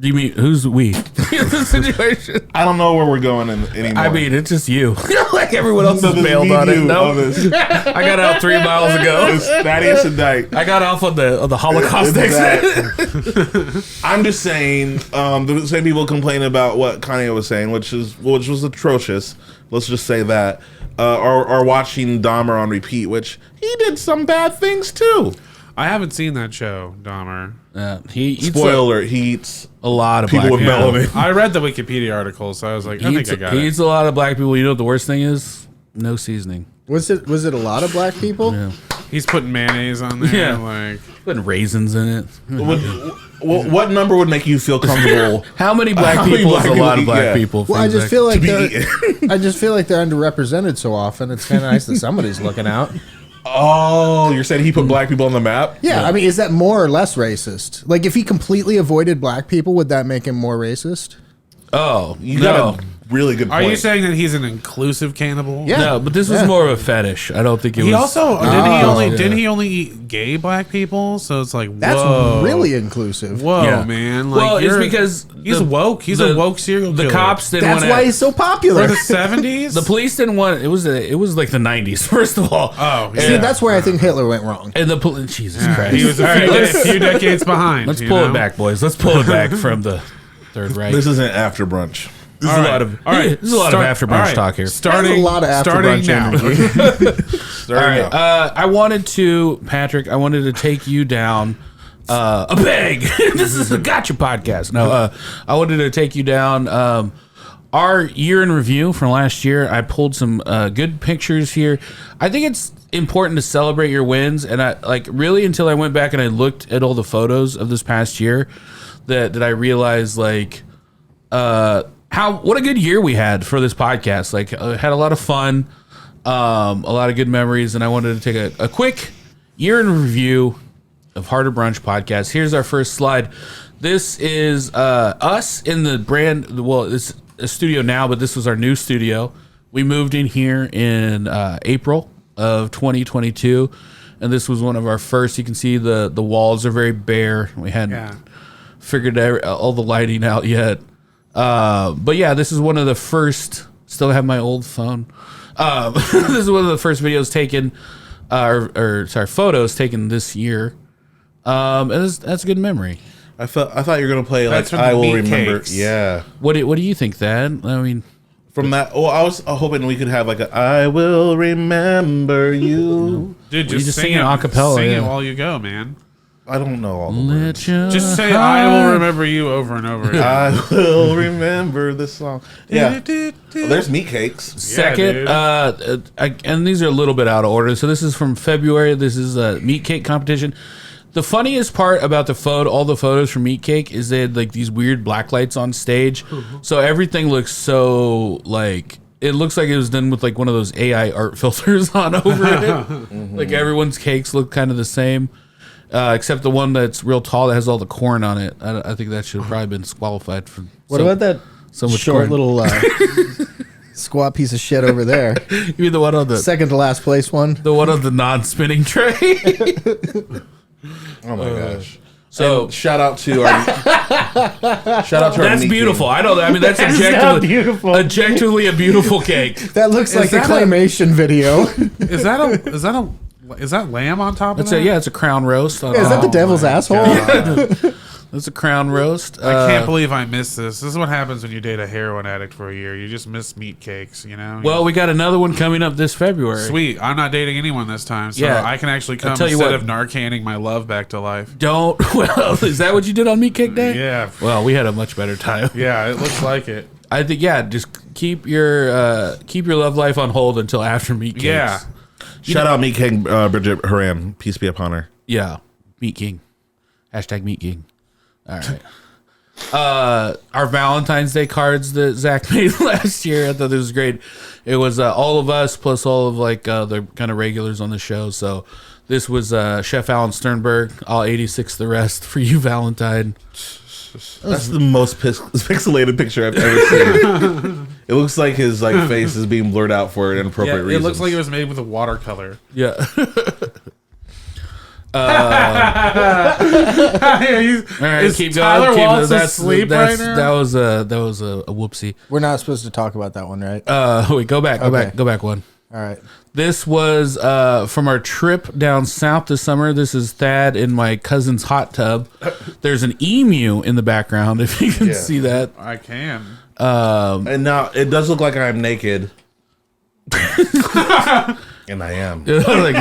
do you mean who's we? The situation. I don't know where we're going anymore. I mean, it's just you. Like everyone else has bailed on it. No, I got out 3 miles ago. It's Thaddeus and Dyke. I got off on the Holocaust exit. I'm just saying, the same people complain about what Kanye was saying, which was atrocious. Let's just say that. are watching Dahmer on repeat, which he did some bad things too. I haven't seen that show, Dahmer. He eats Spoiler: he eats a lot of people black with people. melanin. I read the Wikipedia article, so I was like, I think I got He it. eats a lot of black people. You know what the worst thing is? No seasoning. Was it a lot of black people? Yeah. He's putting mayonnaise on there. Yeah. Like, Putting raisins in it. What number would make you feel comfortable? How many black How many people is black a lot of people- black yeah. people? Well, I Things just feel like be they're, eaten. I just feel like they're underrepresented so often. It's kind of nice that somebody's looking out. Oh, you're saying he put black people on the map? Yeah, I mean, is that more or less racist? Like, if he completely avoided black people, would that make him more racist? Oh, You no. got a really good are point. you saying that he's an inclusive cannibal? Yeah. No, but this was Yeah. more of a fetish. I don't think it He was. also yeah. didn't he only eat gay black people? So it's like, That's whoa, really inclusive. whoa, Yeah. man. Like, Well, it's you're- because he's the- woke. He's the- a woke serial The killer. cops didn't That's want why he's so popular. For the 70s. The police didn't want it. Was like the 90s, first of all. Oh, See, yeah. that's where I think Hitler went wrong. And the police. Jesus Yeah, Christ. he was a few decades behind. Let's you pull know? it back, boys. Let's pull it back from the Third Reich. This isn't after brunch. This is a lot of after brunch talk here. Starting There's a lot of after starting brunch now. energy. All right. I wanted to take you down a peg. This is the Gotcha podcast. No, I wanted to take you down our year in review from last year. I pulled some good pictures here. I think it's important to celebrate your wins, and I really until I went back and I looked at all the photos of this past year that I realized what a good year we had for this podcast. Had a lot of fun, a lot of good memories, and I wanted to take a quick year in review of Harder Brunch Podcast. Here's our first slide. This is us in the brand. Well, it's a studio now, but this was our new studio. We moved in here in April of 2022, and this was one of our first. You can see the walls are very bare. We hadn't figured all the lighting out yet. But yeah, this is one of the first. Still have my old phone. This is one of the first videos taken, photos taken this year. And that's a good memory. I thought you were gonna play That's like from the I will meat remember. cakes. Yeah, What do you think, Thad? I mean, from that. Well, I was hoping we could have like a I will remember you. Dude, You just just sing sing it it a cappella, Sing it yeah. while you go, man. I don't know all the words. Just say "I will remember you" over and over again. I will remember this song. Yeah. Oh, there's meat cakes. Second, and these are a little bit out of order. So this is from February. This is a meat cake competition. The funniest part about all the photos from Meat Cake is they had these weird black lights on stage. So everything looks so it looks like it was done with one of those AI art filters on over it. Everyone's cakes look kind of the same. Except the one that's real tall that has all the corn on it. I think that should have probably been disqualified for. What about that so much short corn. little squat piece of shit over there? You mean the one on the Second to last place one. the one on the non-spinning tray? Oh my gosh. So And shout out to our that's meat beautiful. king. I know that. I mean, that's objectively a beautiful cake. That looks like a that a- claymation video. Is that lamb on top of It's that? it's a crown roast. Is that the devil's asshole? It's a crown roast. I can't believe I missed this. This is what happens when you date a heroin addict for a year. You just miss meat cakes, you know? Well, we got another one coming up this February. Sweet. I'm not dating anyone this time, so Yeah. I can actually come tell you instead what. of Narcanning my love back to life. Don't. Well, is that what you did on Meat Cake Day? Yeah. Well, we had a much better time. Yeah, it looks like it. I think just keep your love life on hold until after Meat Cakes. Yeah. Shout out meat king Bridget Haram. Peace be upon her. Yeah. Meat King. # Meat King. All right. Our Valentine's Day cards that Zach made last year, I thought this was great. It was all of us plus all of the kind of regulars on the show. So this was Chef Alan Sternberg, all 86 the rest for you, Valentine. That's the most pixelated picture I've ever seen. It looks like his face is being blurred out for an inappropriate Yeah, it reasons. looks like it was made with a watercolor. Yeah. All Right, Is keep Tyler going. Waltz asleep right now? That was a whoopsie. We're not supposed to talk about that one, right? Wait, go back one. All right. This was from our trip down south this summer. This is Thad in my cousin's hot tub. There's an emu in the background, if you can Yeah. see that. I can. and now it does look like I'm naked. And I am Like,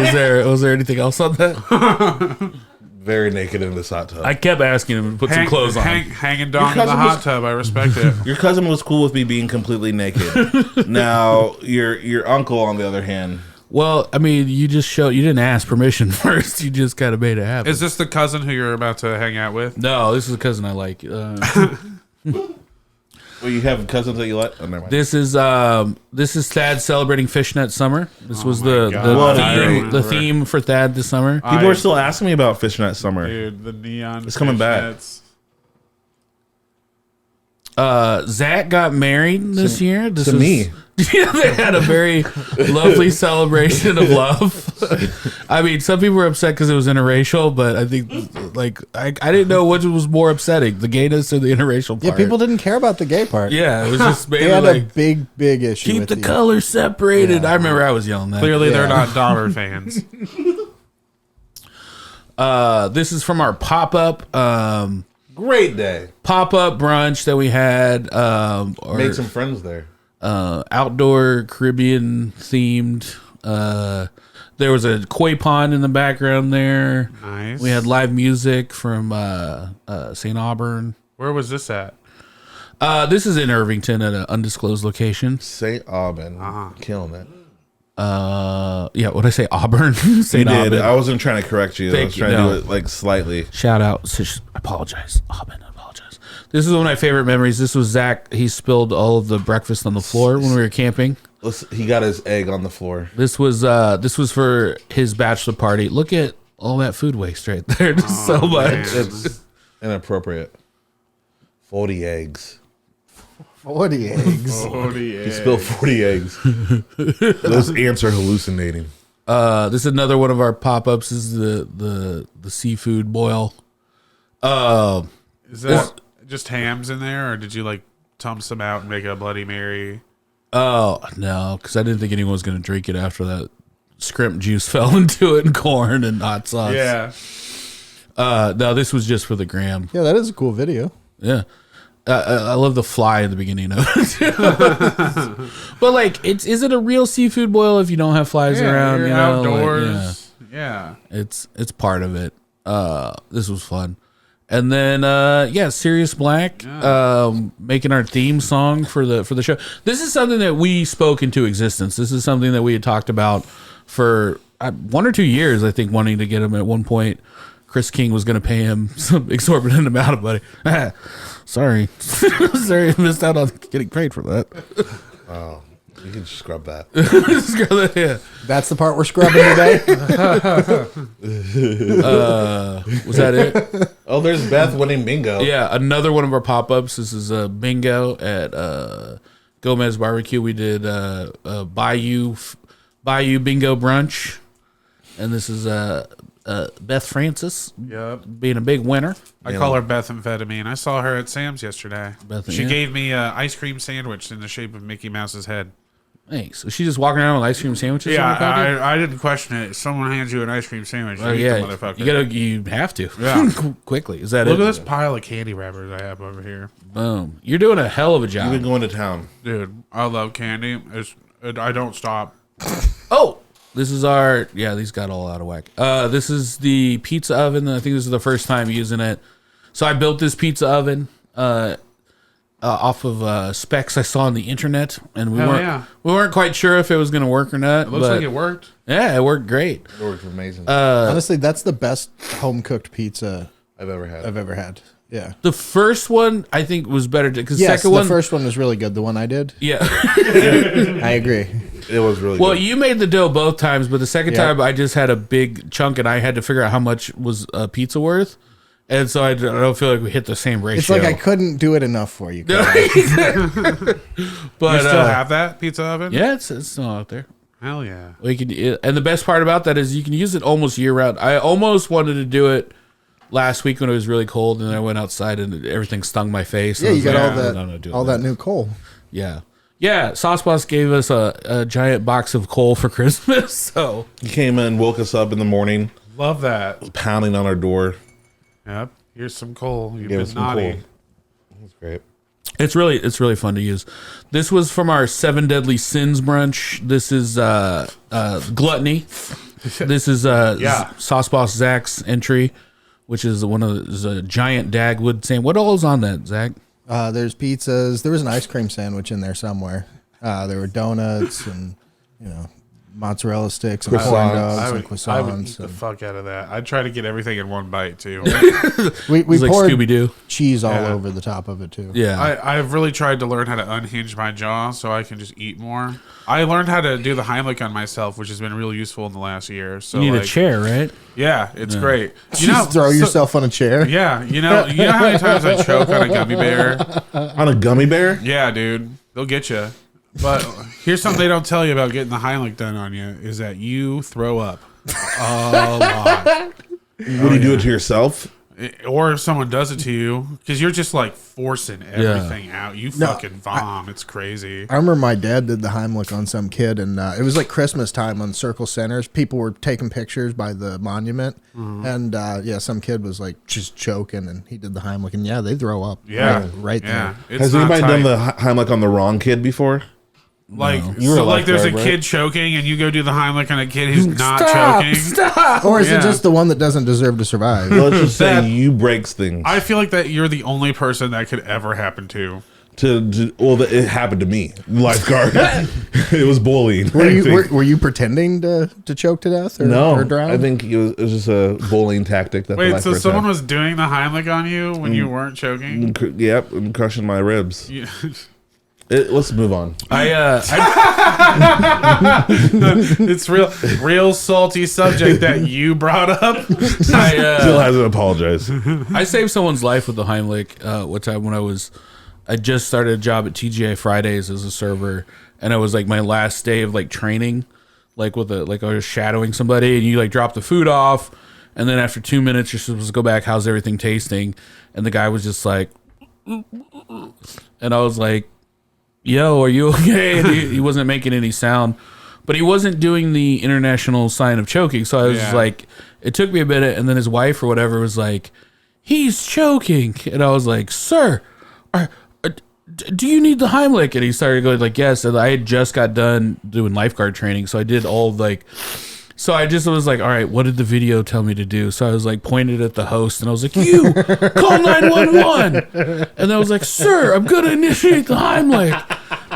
was there anything else on that? very naked in this hot tub. I kept asking him to put some clothes on. Hanging down in the cousin hot was- tub. I respect it. Your cousin was cool with me being completely naked. Now, your uncle, on the other hand, Well, I mean, you didn't ask permission first. You just kind of made it happen. Is this the cousin who you're about to hang out with? No, this is a cousin I like. well, you have cousins that you like. Oh, never mind. This is Thad celebrating Fishnet Summer. This was God. the theme for Thad this summer. People are still asking me about Fishnet Summer. Dude, the neon. It's coming back. fishnets. Zach got married this year. This To me. Yeah, they had a very lovely celebration of love. I mean, some people were upset because it was interracial, but I think I didn't know which was more upsetting, the gayness or the interracial part. Yeah, people didn't care about the gay part. Yeah, it was just They maybe had like a big issue keep with the colors separated. I remember I was yelling that. Clearly, they're Yeah. not Dollar fans. This is from our pop-up Great day. brunch that we had. Made some friends there. Outdoor Caribbean themed. There was a koi pond in the background there. Nice. We had live music from St. Auburn. Where was this at? This is in Irvington at an undisclosed location. St. Aubin. Killing it. Yeah, what did I say? Auburn? You St. did. Auburn. I wasn't trying to correct you. I Thank was you. trying No. to do it like slightly. Shout out. I apologize. Auburn, I apologize. This is one of my favorite memories. This was Zach. He spilled all of the breakfast on the floor when we were camping. He got his egg on the floor. This was for his bachelor party. Look at all that food waste right there. Just so much. It's inappropriate. 40 eggs. 40 eggs. He spilled 40 eggs. Those ants are hallucinating. This is another one of our pop-ups. This is the seafood boil. Is that just hams in there, or did you like tump some out and make a Bloody Mary? Oh, no, because I didn't think anyone was going to drink it after that scrimp juice fell into it and corn and hot sauce. Yeah. No, this was just for the gram. Yeah, that is a cool video. Yeah. I love the fly in the beginning of it. But like, is it a real seafood boil if you don't have flies around? You're You know, outdoors. Like, Yeah. it's part of it. This was fun. And then Sirius Black making our theme song for the show. This is something that we spoke into existence. This is something that we had talked about for 1 or 2 years, I think, wanting to get him. At one point, Chris King was going to pay him some exorbitant amount of money. Sorry, I missed out on getting paid for that. Oh, you can scrub that. Yeah. That's the part we're scrubbing today. Was that it? Oh, there's Beth winning bingo. Yeah, another one of our pop-ups. This is a bingo at Gomez Barbecue. We did Bayou Bingo Brunch, and this is Beth Francis Yep. being a big winner. I call her Bethamphetamine. I saw her at Sam's yesterday. She gave me an ice cream sandwich in the shape of Mickey Mouse's head. Thanks. So she's just walking around with ice cream sandwiches. Yeah, in her pocket? I didn't question it. If someone hands you an ice cream sandwich, you eat Yeah, the motherfucker. you have to. Yeah. Quickly. Is that Look it? at this pile of candy wrappers I have over here. Boom. You're doing a hell of a You've job. been going to town. Dude, I love candy. I don't stop. Oh, this is our, these got all out of whack. This is the pizza oven. I think this is the first time using it. So I built this pizza oven off of specs I saw on the internet, and we weren't quite sure if it was going to work or not. It looks like it worked. Yeah, it worked great. It worked amazing. Honestly, that's the best home cooked pizza I've ever had. I've ever had. Yeah. The first one I think was better because Yes, second the one, first one was really good. The one I did. yeah. I agree. It was really Well, good. you made the dough both times, but the second Yeah. time I just had a big chunk, and I had to figure out how much was a pizza worth, and so I don't feel like we hit the same ratio. It's like I couldn't do it enough for you. But You still have that pizza oven? yeah, it's still out there. Hell yeah. We can, and the best part about that is you can use it almost year round. I almost wanted to do it last week when it was really cold, and I went outside and everything stung my face. Yeah, I you was got like, all no, do all that new coal. Yeah. Sauce Boss gave us a giant box of coal for Christmas. So He came in, woke us up in the morning, Love that. pounding on our door. Yep. Here's some coal. You've Gave us been some naughty. coal. That's great. It's really fun to use. This was from our 7 Deadly Sins brunch. This is gluttony. This is Sauce Boss Zach's entry, which is a giant Dagwood sandwich. What all is on that, Zach? There's pizzas. There was an ice cream sandwich in there somewhere. There were donuts and mozzarella sticks and corn dogs and croissants. I would eat the fuck out of that. I'd try to get everything in one bite too. we like poured Scooby-Doo. cheese all over the top of it too. Yeah. I've really tried to learn how to unhinge my jaw so I can just eat more. I learned how to do the Heimlich on myself, which has been real useful in the last year. So You need a chair, right? Yeah, it's great. Just throw yourself on a chair. Yeah, you know how many times I choke on a gummy bear? On a gummy bear? Yeah, dude, they'll get you. But here's something they don't tell you about getting the Heimlich done on you is that you throw up a lot. Would you do it to yourself? Or if someone does it to you, because you're just like forcing everything out. You fucking vom. It's crazy. I remember my dad did the Heimlich on some kid, and it was like Christmas time on Circle Centers. People were taking pictures by the monument, and some kid was like just choking, and he did the Heimlich, and they throw up. Yeah, right there. Has anybody done the Heimlich on the wrong kid before? Like, there's a kid choking, and you go do the Heimlich on a kid who's not choking. Stop! Or is it just the one that doesn't deserve to survive? Let's just say you breaks things. I feel like that you're the only person that could ever happen to. It happened to me. Lifeguard. It was bullying. Were you pretending to choke to death or drown? I think it was just a bullying tactic. That Wait, so someone was doing the Heimlich on you when you weren't choking? Yep, and crushing my ribs. Yeah. Let's move on. It's real salty subject that you brought up. Still hasn't apologized. I saved someone's life with the Heimlich. One time when I just started a job at TGI Fridays as a server, and it was like my last day of like training, like I was shadowing somebody, and you like drop the food off, and then after 2 minutes you're supposed to go back. How's everything tasting? And the guy was just like, and I was like, yo, are you okay? And he wasn't making any sound, but he wasn't doing the international sign of choking. So I was like, it took me a minute, and then his wife or whatever was like, he's choking. And I was like, sir, do you need the Heimlich? And he started going like, yes. And I had just got done doing lifeguard training, so I did all so I just was like, all right, what did the video tell me to do? So I was like pointed at the host, and I was like, you call 911. And I was like, sir, I'm going to initiate the Heimlich.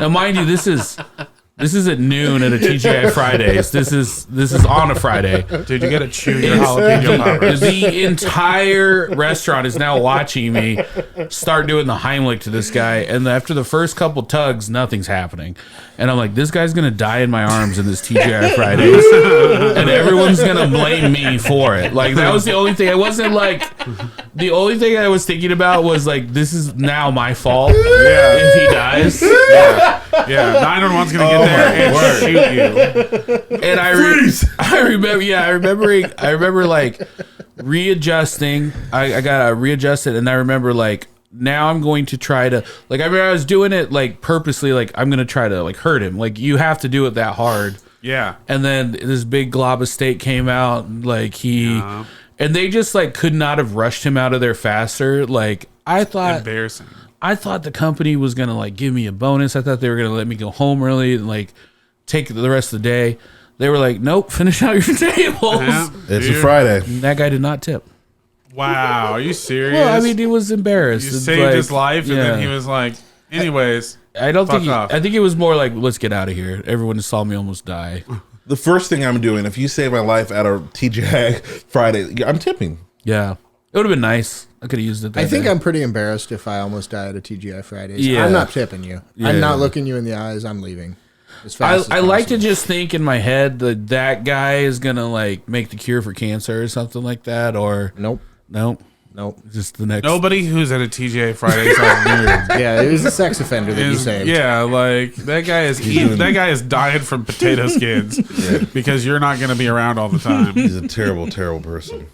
Now, mind you, this is at noon at a TGI Fridays. This is on a Friday. Dude, you got to chew your jalapeno poppers. The entire restaurant is now watching me start doing the Heimlich to this guy. And after the first couple tugs, nothing's happening. And I'm like, this guy's going to die in my arms in this TGI Fridays. And everyone's going to blame me for it. Like, that was the only thing. I wasn't like, the only thing I was thinking about was like, this is now my fault if he dies. Yeah, 911's going to get there and shoot you. And I remember like readjusting. I got readjusted, and I remember like, now I'm going to try to like. I remember I was doing it like purposely, like I'm going to try to like hurt him. Like you have to do it that hard. Yeah. And then this big glob of steak came out, like and they just like could not have rushed him out of there faster. Like I thought, embarrassing. I thought the company was gonna like give me a bonus. I thought they were gonna let me go home early and like take the rest of the day. They were like, nope, finish out your tables. Yeah, it's a Friday. And that guy did not tip. Wow, are you serious? Well, I mean, he was embarrassed. You saved his life, and then he was like, anyways. I don't think. I think it was more like, let's get out of here. Everyone saw me almost die. The first thing I'm doing, if you save my life at a TGI Friday, I'm tipping. Yeah, it would have been nice. I could have used it. I think I'm pretty embarrassed if I almost die at a TGI Fridays. Yeah. I'm not tipping you. Yeah. I'm not looking you in the eyes. I'm leaving. I like to just think in my head that guy is gonna like make the cure for cancer or something like that, or nope. Just the next. Nobody who's at a TGI Fridays are nude. Yeah, it was a sex offender that you saved. Yeah, like that guy is dying from potato skins because you're not going to be around all the time. He's a terrible, terrible person.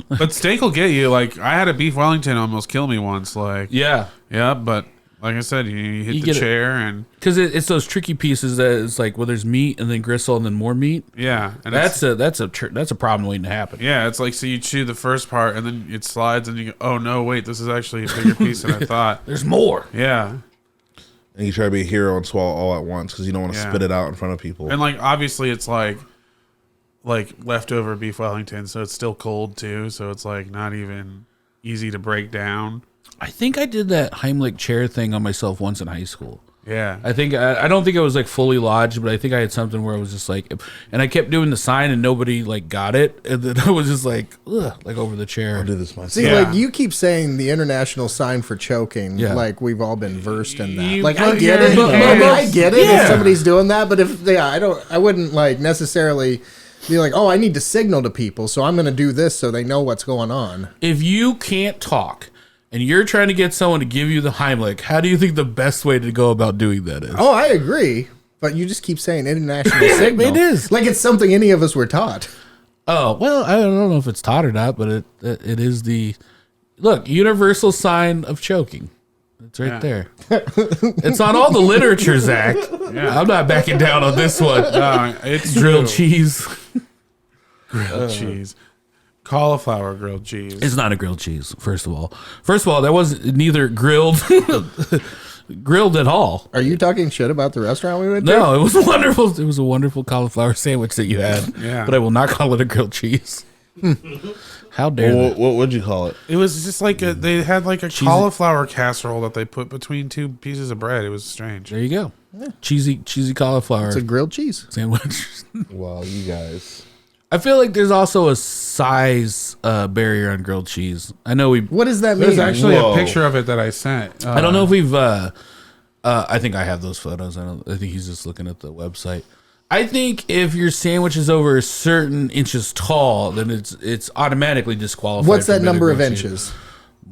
But steak will get you. Like I had a beef Wellington almost kill me once. Like yeah, but Like I said, you hit You the get it. chair and Because it's those tricky pieces that it's like, well, there's meat and then gristle and then more meat. yeah, and That's a problem waiting to happen. yeah. It's like so you chew the first part and then it slides and you go, oh no, wait, this is actually a bigger piece than I thought. There's more. Yeah, And you try to be a hero and swallow all at once because you don't want to Yeah. spit it out in front of people. and like obviously it's like leftover beef Wellington, so it's still cold too. So it's like not even easy to break down. I think I did that Heimlich chair thing on myself once in high school. Yeah, I think I don't think it was like fully lodged, but I think I had something where I was just like, and I kept doing the sign and nobody like got it, and then I was just like, ugh, like over the chair. I'll do this myself. See, Yeah. like you keep saying the international sign for choking, Yeah. like we've all been versed in that. You Like I put get your it, hands- I get it Yeah. if somebody's doing that, but if I wouldn't like necessarily be like, oh, I need to signal to people, so I'm going to do this so they know what's going on. If you can't talk and you're trying to get someone to give you the Heimlich, how do you think the best way to go about doing that is? Oh, I agree, but you just keep saying international signal. It is. like it's something any of us were taught. Oh, well, I don't know if it's taught or not, but it is the universal sign of choking. It's right there. It's on all the literature, Zach. Yeah. I'm not backing down on this one. no, it's Grilled true. cheese. grilled cheese, cauliflower grilled cheese. It's not a grilled cheese, first of all. That was neither grilled at all. Are you talking shit about the restaurant we went to? No, it was wonderful. It was a wonderful cauliflower sandwich that you had. Yeah. But I will not call it a grilled cheese. How dare Well, they? what would you call it? It was just like they had like a cauliflower casserole that they put between two pieces of bread. It was strange. There you go. Cheesy cauliflower It's a grilled cheese. sandwich. Well, you guys. I feel like there's also a size barrier on grilled cheese. I know we. What does that There's mean? actually Whoa. a picture of it that I sent. I don't know if we've. I think I have those photos. I think he's just looking at the website. I think if your sandwich is over a certain inches tall, then it's automatically disqualified. What's from that being a number of grilled cheese. inches?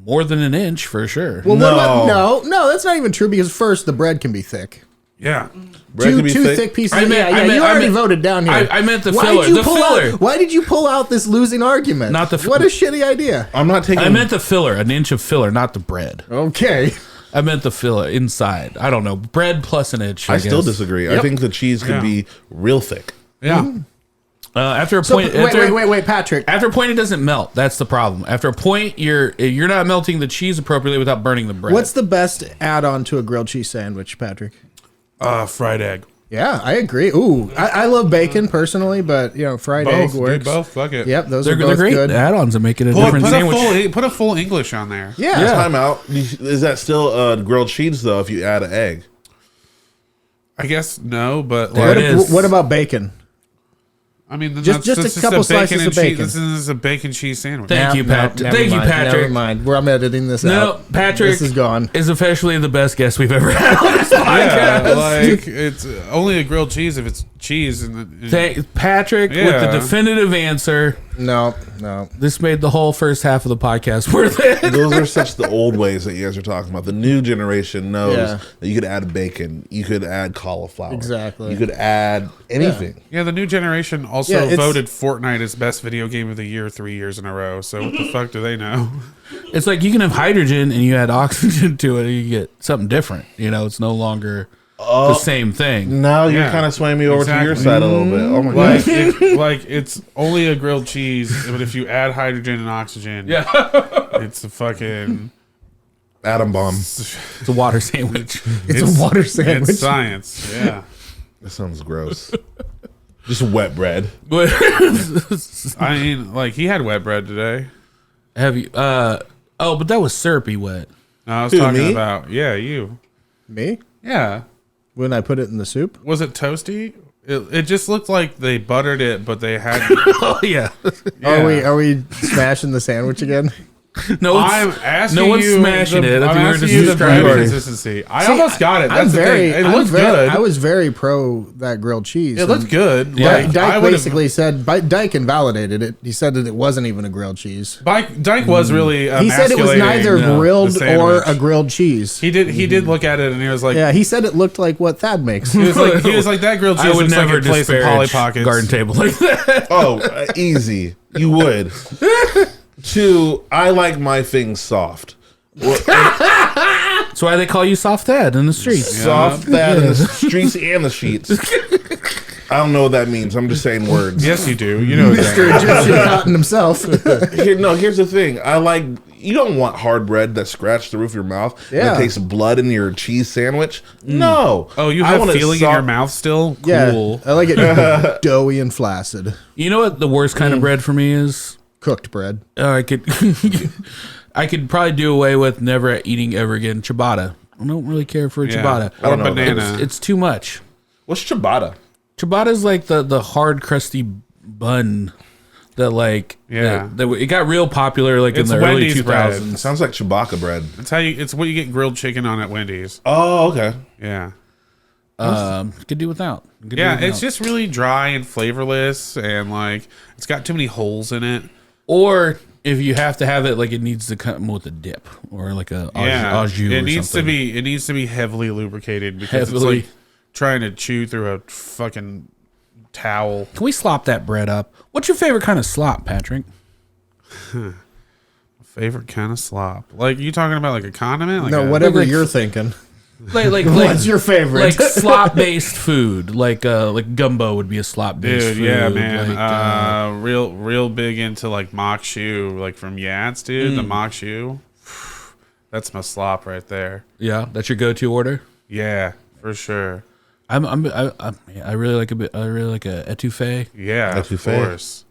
More than an inch for sure. Well, No. what about, no, that's not even true because first the bread can be thick. Yeah, Bread Two can be thick pieces. I meant- I meant- you I already meant- voted down here. I meant the Why filler. did you The pull filler. Why did you pull out this losing argument? Not the What a shitty idea. I'm not taking. I meant the filler, an inch of filler, not the bread. Okay. I meant the filler inside. I don't know. Bread plus an inch. I still guess. disagree. I think the cheese could Yeah. be real thick. yeah. After a So point, wait, Patrick. After a point, it doesn't melt. That's the problem. After a point, you're not melting the cheese appropriately without burning the bread. What's the best add-on to a grilled cheese sandwich, Patrick? Fried egg. Yeah, I agree. Ooh, I love bacon personally, but fried egg Both, works. dude, both. Fuck it. Yep, those they're are both great good. add-ons that make it a different sandwich. Put a full English on there. Yeah. Time out. Is that still grilled cheese though? If you add an egg, I guess no, but There like, it is. What about bacon? I mean, Just a couple slices of bacon. This is a bacon cheese sandwich. Thank you, Pat. Thank you, Patrick. Never mind. I'm editing this No, out. Patrick This is gone. is officially the best guest we've ever had on this Yeah, podcast. like it's only a grilled cheese if it's cheese and Patrick with Yeah. the definitive answer. No. This made the whole first half of the podcast worth it. those are such the old ways that you guys are talking about. The new generation knows Yeah. that you could add bacon, you could add cauliflower, Exactly. You could add anything. yeah, the new generation also Yeah, it's- voted Fortnite as best video game of the year 3 years in a row. So what the fuck do they know? It's like you can have hydrogen and you add oxygen to it and you get something different. It's no longer the same thing. Now you're Yeah, kind of swaying me over to your exactly. side a little bit. Oh my Like, god! it's only a grilled cheese, but if you add hydrogen and oxygen, Yeah. it's a fucking Atom bomb. It's a water sandwich. It's a water sandwich. It's science. Yeah. That sounds gross. Just wet bread. But I mean, like he had wet bread today. have you? But that was syrupy wet. No, I was Who, talking me? about you. Me? Yeah. When I put it in the soup? Was it toasty? It just looked like they buttered it, but they had. Oh yeah. Are we smashing the sandwich again? No, I'm asking no one's you. smashing it. If I'm you were asking just you the bread describing it. consistency. I almost got it. That's I'm the very, thing. It I'm looked very- good. I was very pro that grilled cheese. It looked good. Yeah. Like, I Dyke would've- basically said, Dyke invalidated it. He said that it wasn't even a grilled cheese. Dyke was really. He said it was neither emasculating grilled the or sandwich. a grilled cheese. He did look at it and he was like, Yeah, he said it looked like what Thad makes. he was like that grilled cheese I would looks like never a place in Polly disparage Pockets. garden table like that. Oh, easy. You would. 2, I like my things soft. That's why they call you Soft Thad in the streets. Soft that in the streets and the sheets. I don't know what that means. I'm just saying words. Yes, you do. You know Mr. that. Egyptian Cotton himself. Here's the thing. You don't want hard bread that scratched the roof of your mouth Yeah. and tastes blood in your cheese sandwich. No. Oh, you I have want it feeling in your mouth still? Yeah, Cool. I like it doughy and flaccid. You know what the worst kind of bread for me is? Cooked bread. I could I could probably do away with never eating ever again ciabatta. I don't really care for a ciabatta. Or don't know. banana. It's too much. What's ciabatta? Ciabatta is like the hard crusty bun that like it got real popular like It's in the early Wendy's 2000s. bread. It sounds like Chewbacca bread. It's what you get grilled chicken on at Wendy's. Oh, okay. Yeah. Could do without. Could do Yeah, without. it's just really dry and flavorless, and like it's got too many holes in it. Or if you have to have it, like it needs to come with a dip or like a au jus it or needs something. to be heavily lubricated because Heavily. it's like trying to chew through a fucking towel. Can we slop that bread up? What's your favorite kind of slop, Patrick? Favorite kind of slop? Like you talking about like a condiment? Like No, a, whatever like- you're thinking. Like What's your favorite? like slop based food, like gumbo would be a slop based Dude, food. yeah, man. Like, Real big into like mock shoe, like from Yats, dude. The mock shoe. That's my slop right there. yeah, that's your go to order. Yeah, for sure. I really like I really like a etouffee. Yeah, of Etouffee. course.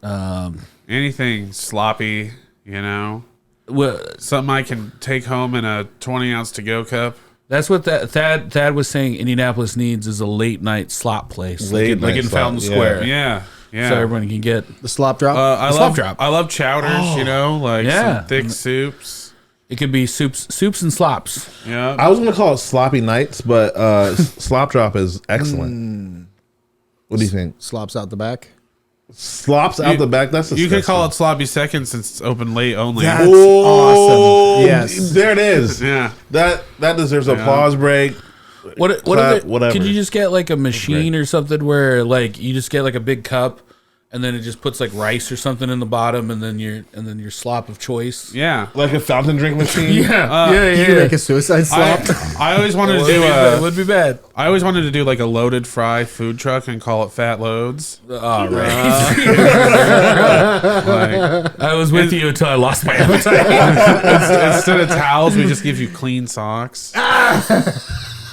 Anything sloppy, you know. Well, Something I can take home in a 20-ounce to-go cup. that's what Thad was saying. Indianapolis needs is a late night slop place, like in Late night Fountain slop, Square, Yeah. so everyone can get. The slop drop. I slop love drop. I love chowders, you know, like Yeah. some thick soups. It could be soups and slops. Yeah. I was going to call it sloppy nights, but slop drop is excellent. What do you think? Slops out the back. Slops out the back? That's You disgusting. could call it sloppy seconds since it's open late only. That's Oh, awesome. Yes. There it is. Yeah. That deserves an applause break. What Clap, if it, whatever. could you just get like a machine or something where like you just get like a big cup and then it just puts like rice or something in the bottom and then your slop of choice. Yeah. Like a fountain drink machine? Yeah, You can make a suicide slop. I always wanted to do It would be bad. I always wanted to do like a loaded fry food truck and call it Fat Loads. All right. Like, I was with you until I lost my appetite. instead of towels, we just give you clean socks.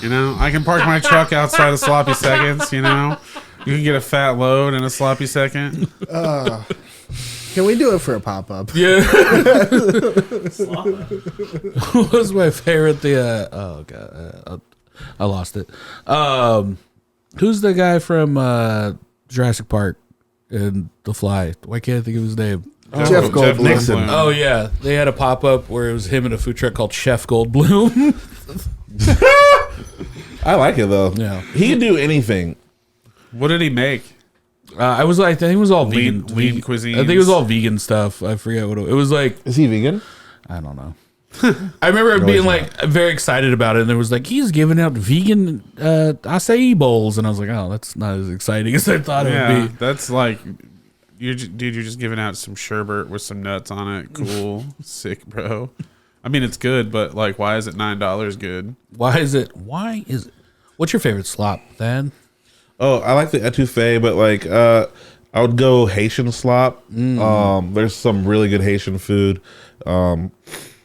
You know, I can park my truck outside of Sloppy Seconds, you know. You can get a fat load in a Sloppy Second. Can we do it for a pop up? Yeah. What was my favorite? Oh god, I lost it. Who's the guy from Jurassic Park and The Fly? Why can't I think of his name? Jeff Goldblum. Nixon. Oh yeah, they had a pop up where it was him in a food truck called Chef Goldblum. I like it, though. Yeah. He can do anything. What did he make? I think it was all Lean vegan cuisines. I think it was all vegan stuff. I forget what it was like. Is he vegan? I don't know. I remember being like very excited about it, and there was like he's giving out vegan acai bowls, and I was like, oh, that's not as exciting as I thought it Yeah, would be. that's like, you're just giving out some sherbet with some nuts on it. Cool. Sick, bro. I mean, it's good, but like, why is it $9 good? Why is it? What's your favorite slop, Thad? Oh, I like the etouffee, but like I would go Haitian slop. There's some really good Haitian food.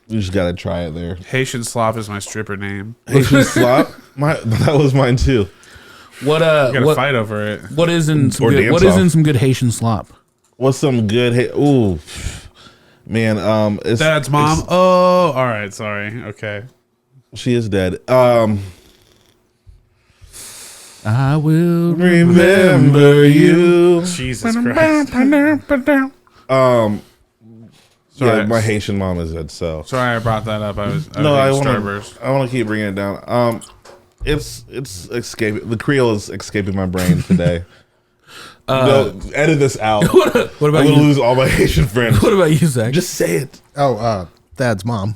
You just gotta try it there. Haitian Slop is my stripper name. Haitian slop? That was mine too. What We gotta fight over it. what is in some Or good, dance what is off. in some good Haitian slop? What's some good ooh. Man, it's Dad's mom. Oh, all right. Sorry. Okay. she is dead. I will Remember you. Jesus Christ. Yeah, my Haitian mom is dead, so Sorry, I brought that up. I was no, I eating want Starburst. to keep bringing it down. It's escaping. The Creole is escaping my brain today. No, edit this out. What I'm about gonna you? lose all my Haitian friends. What about you, Zach? Just say it. Oh, Thad's mom.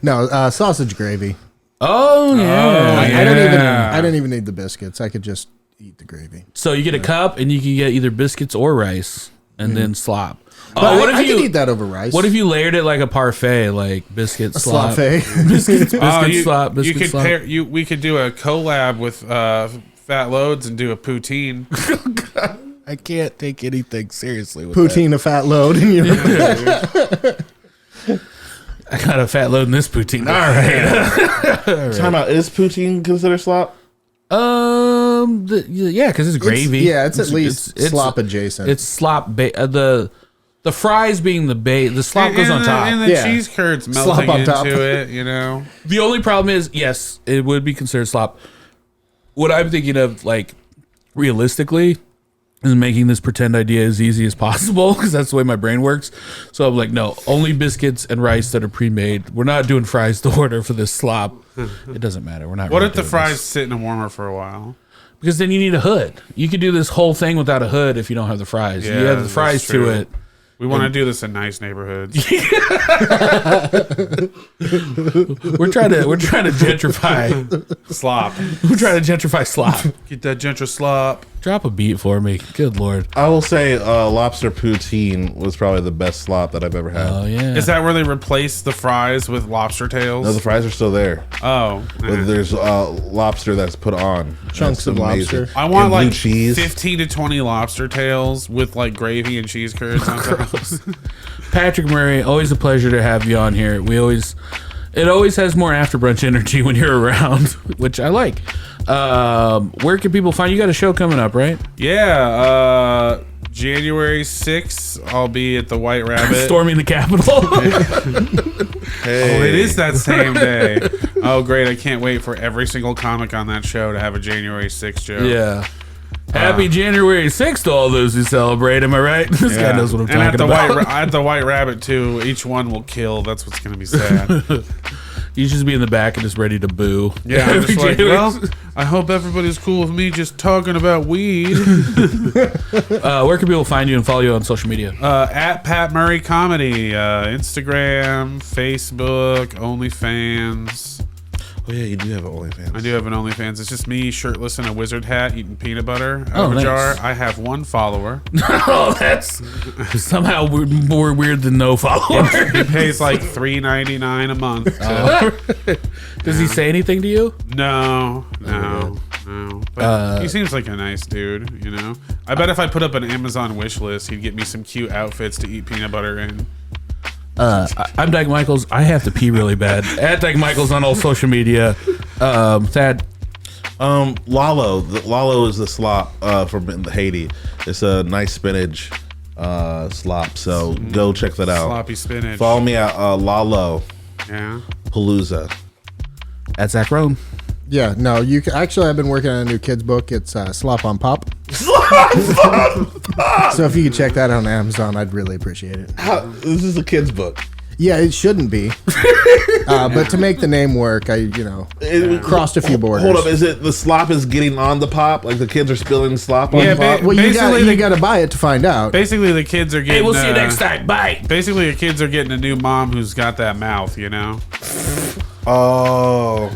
No, sausage gravy. Oh yeah. I don't even need the biscuits. I could just eat the gravy. So you get a cup and you can get either biscuits or rice and then slop. But what if I you could eat that over rice. What if you layered it like a parfait, like biscuit slop, Slop-fay. biscuit you, slop, you biscuit could slop? pair. We could do a collab with Fat Loads and do a poutine. I can't take anything seriously with Poutine a fat load in your that. I got a fat load in this poutine. All right. Time out. Is poutine considered slop? Yeah, because it's gravy. It's at least slop adjacent. It's slop. The fries being the bait. The slop goes on top. And the Yeah. cheese curds Slop melting on into top. it, you know. The only problem is, yes, it would be considered slop. What I'm thinking of, like, realistically, is making this pretend idea as easy as possible because that's the way my brain works. So I'm like, no, only biscuits and rice that are pre-made. We're not doing fries to order for this slop. It doesn't matter. We're not. What really if the doing fries this. sit in a warmer for a while? Because then you need a hood. You could do this whole thing without a hood if you don't have the fries. Yeah, you have the that's fries to true. it. We want to do this in nice neighborhoods. We're trying to gentrify. Slop. We're trying to gentrify slop. Get that gentra slop. Drop a beat for me. Good Lord. I will say lobster poutine was probably the best slop that I've ever had. Oh yeah. Is that where they replace the fries with lobster tails? No, the fries are still there. Oh. But there's lobster that's put on. Chunks It's of amazing. lobster. I want And blue like cheese. 15 to 20 lobster tails with like gravy and cheese curds on top. Patrick Murray, always a pleasure to have you on here. It always has more after brunch energy when you're around, which I like. Where can people find you? Got a show coming up, right? Yeah, January 6th, I'll be at the White Rabbit. Storming the Capitol. Oh, it is that same day. Oh, great. I can't wait for every single comic on that show to have a January 6th joke. Yeah. Happy January 6th to all those who celebrate. Am I right? This guy knows what I'm and talking about. At the White Rabbit, too, each one will kill. That's what's going to be sad. You just be in the back and just ready to boo. Yeah, I'm Every just like, January. well, I hope everybody's cool with me just talking about weed. Where can people find you and follow you on social media? At Pat Murray Comedy, Instagram, Facebook, OnlyFans. Oh yeah, you do have an OnlyFans. I do have an OnlyFans. It's just me, shirtless in a wizard hat, eating peanut butter out Oh, of a nice. jar. I have one follower. Oh, that's somehow more weird than no follower. He pays like $3.99 a month. Does he say anything to you? No. But he seems like a nice dude, you know. I bet if I put up an Amazon wish list, he'd get me some cute outfits to eat peanut butter in. I'm Dyke Michaels. I have to pee really bad. At Dyke Michaels on all social media. Thad. Lalo. Lalo is the slop from Haiti. It's a nice spinach slop. So go check that out. Sloppy spinach. Follow me at Lalo Yeah. Palooza. At Zach Roan. Yeah, no, you can, actually, I've been working on a new kids book. It's Slop on Pop. So if you could check that out on Amazon, I'd really appreciate it. This is a kid's book. Yeah, it shouldn't be. But to make the name work, I crossed a few borders. Hold up, is it the slop is getting on the pop? Like the kids are spilling slop on Yeah, the pop? Well, basically, you got to buy it to find out. basically the kids are getting. Hey, we'll see you next time. Bye. Basically, the kids are getting a new mom who's got that mouth, you know. Oh.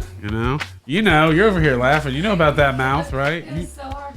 You know, you're over here laughing. You know about that mouth, right? It's so hard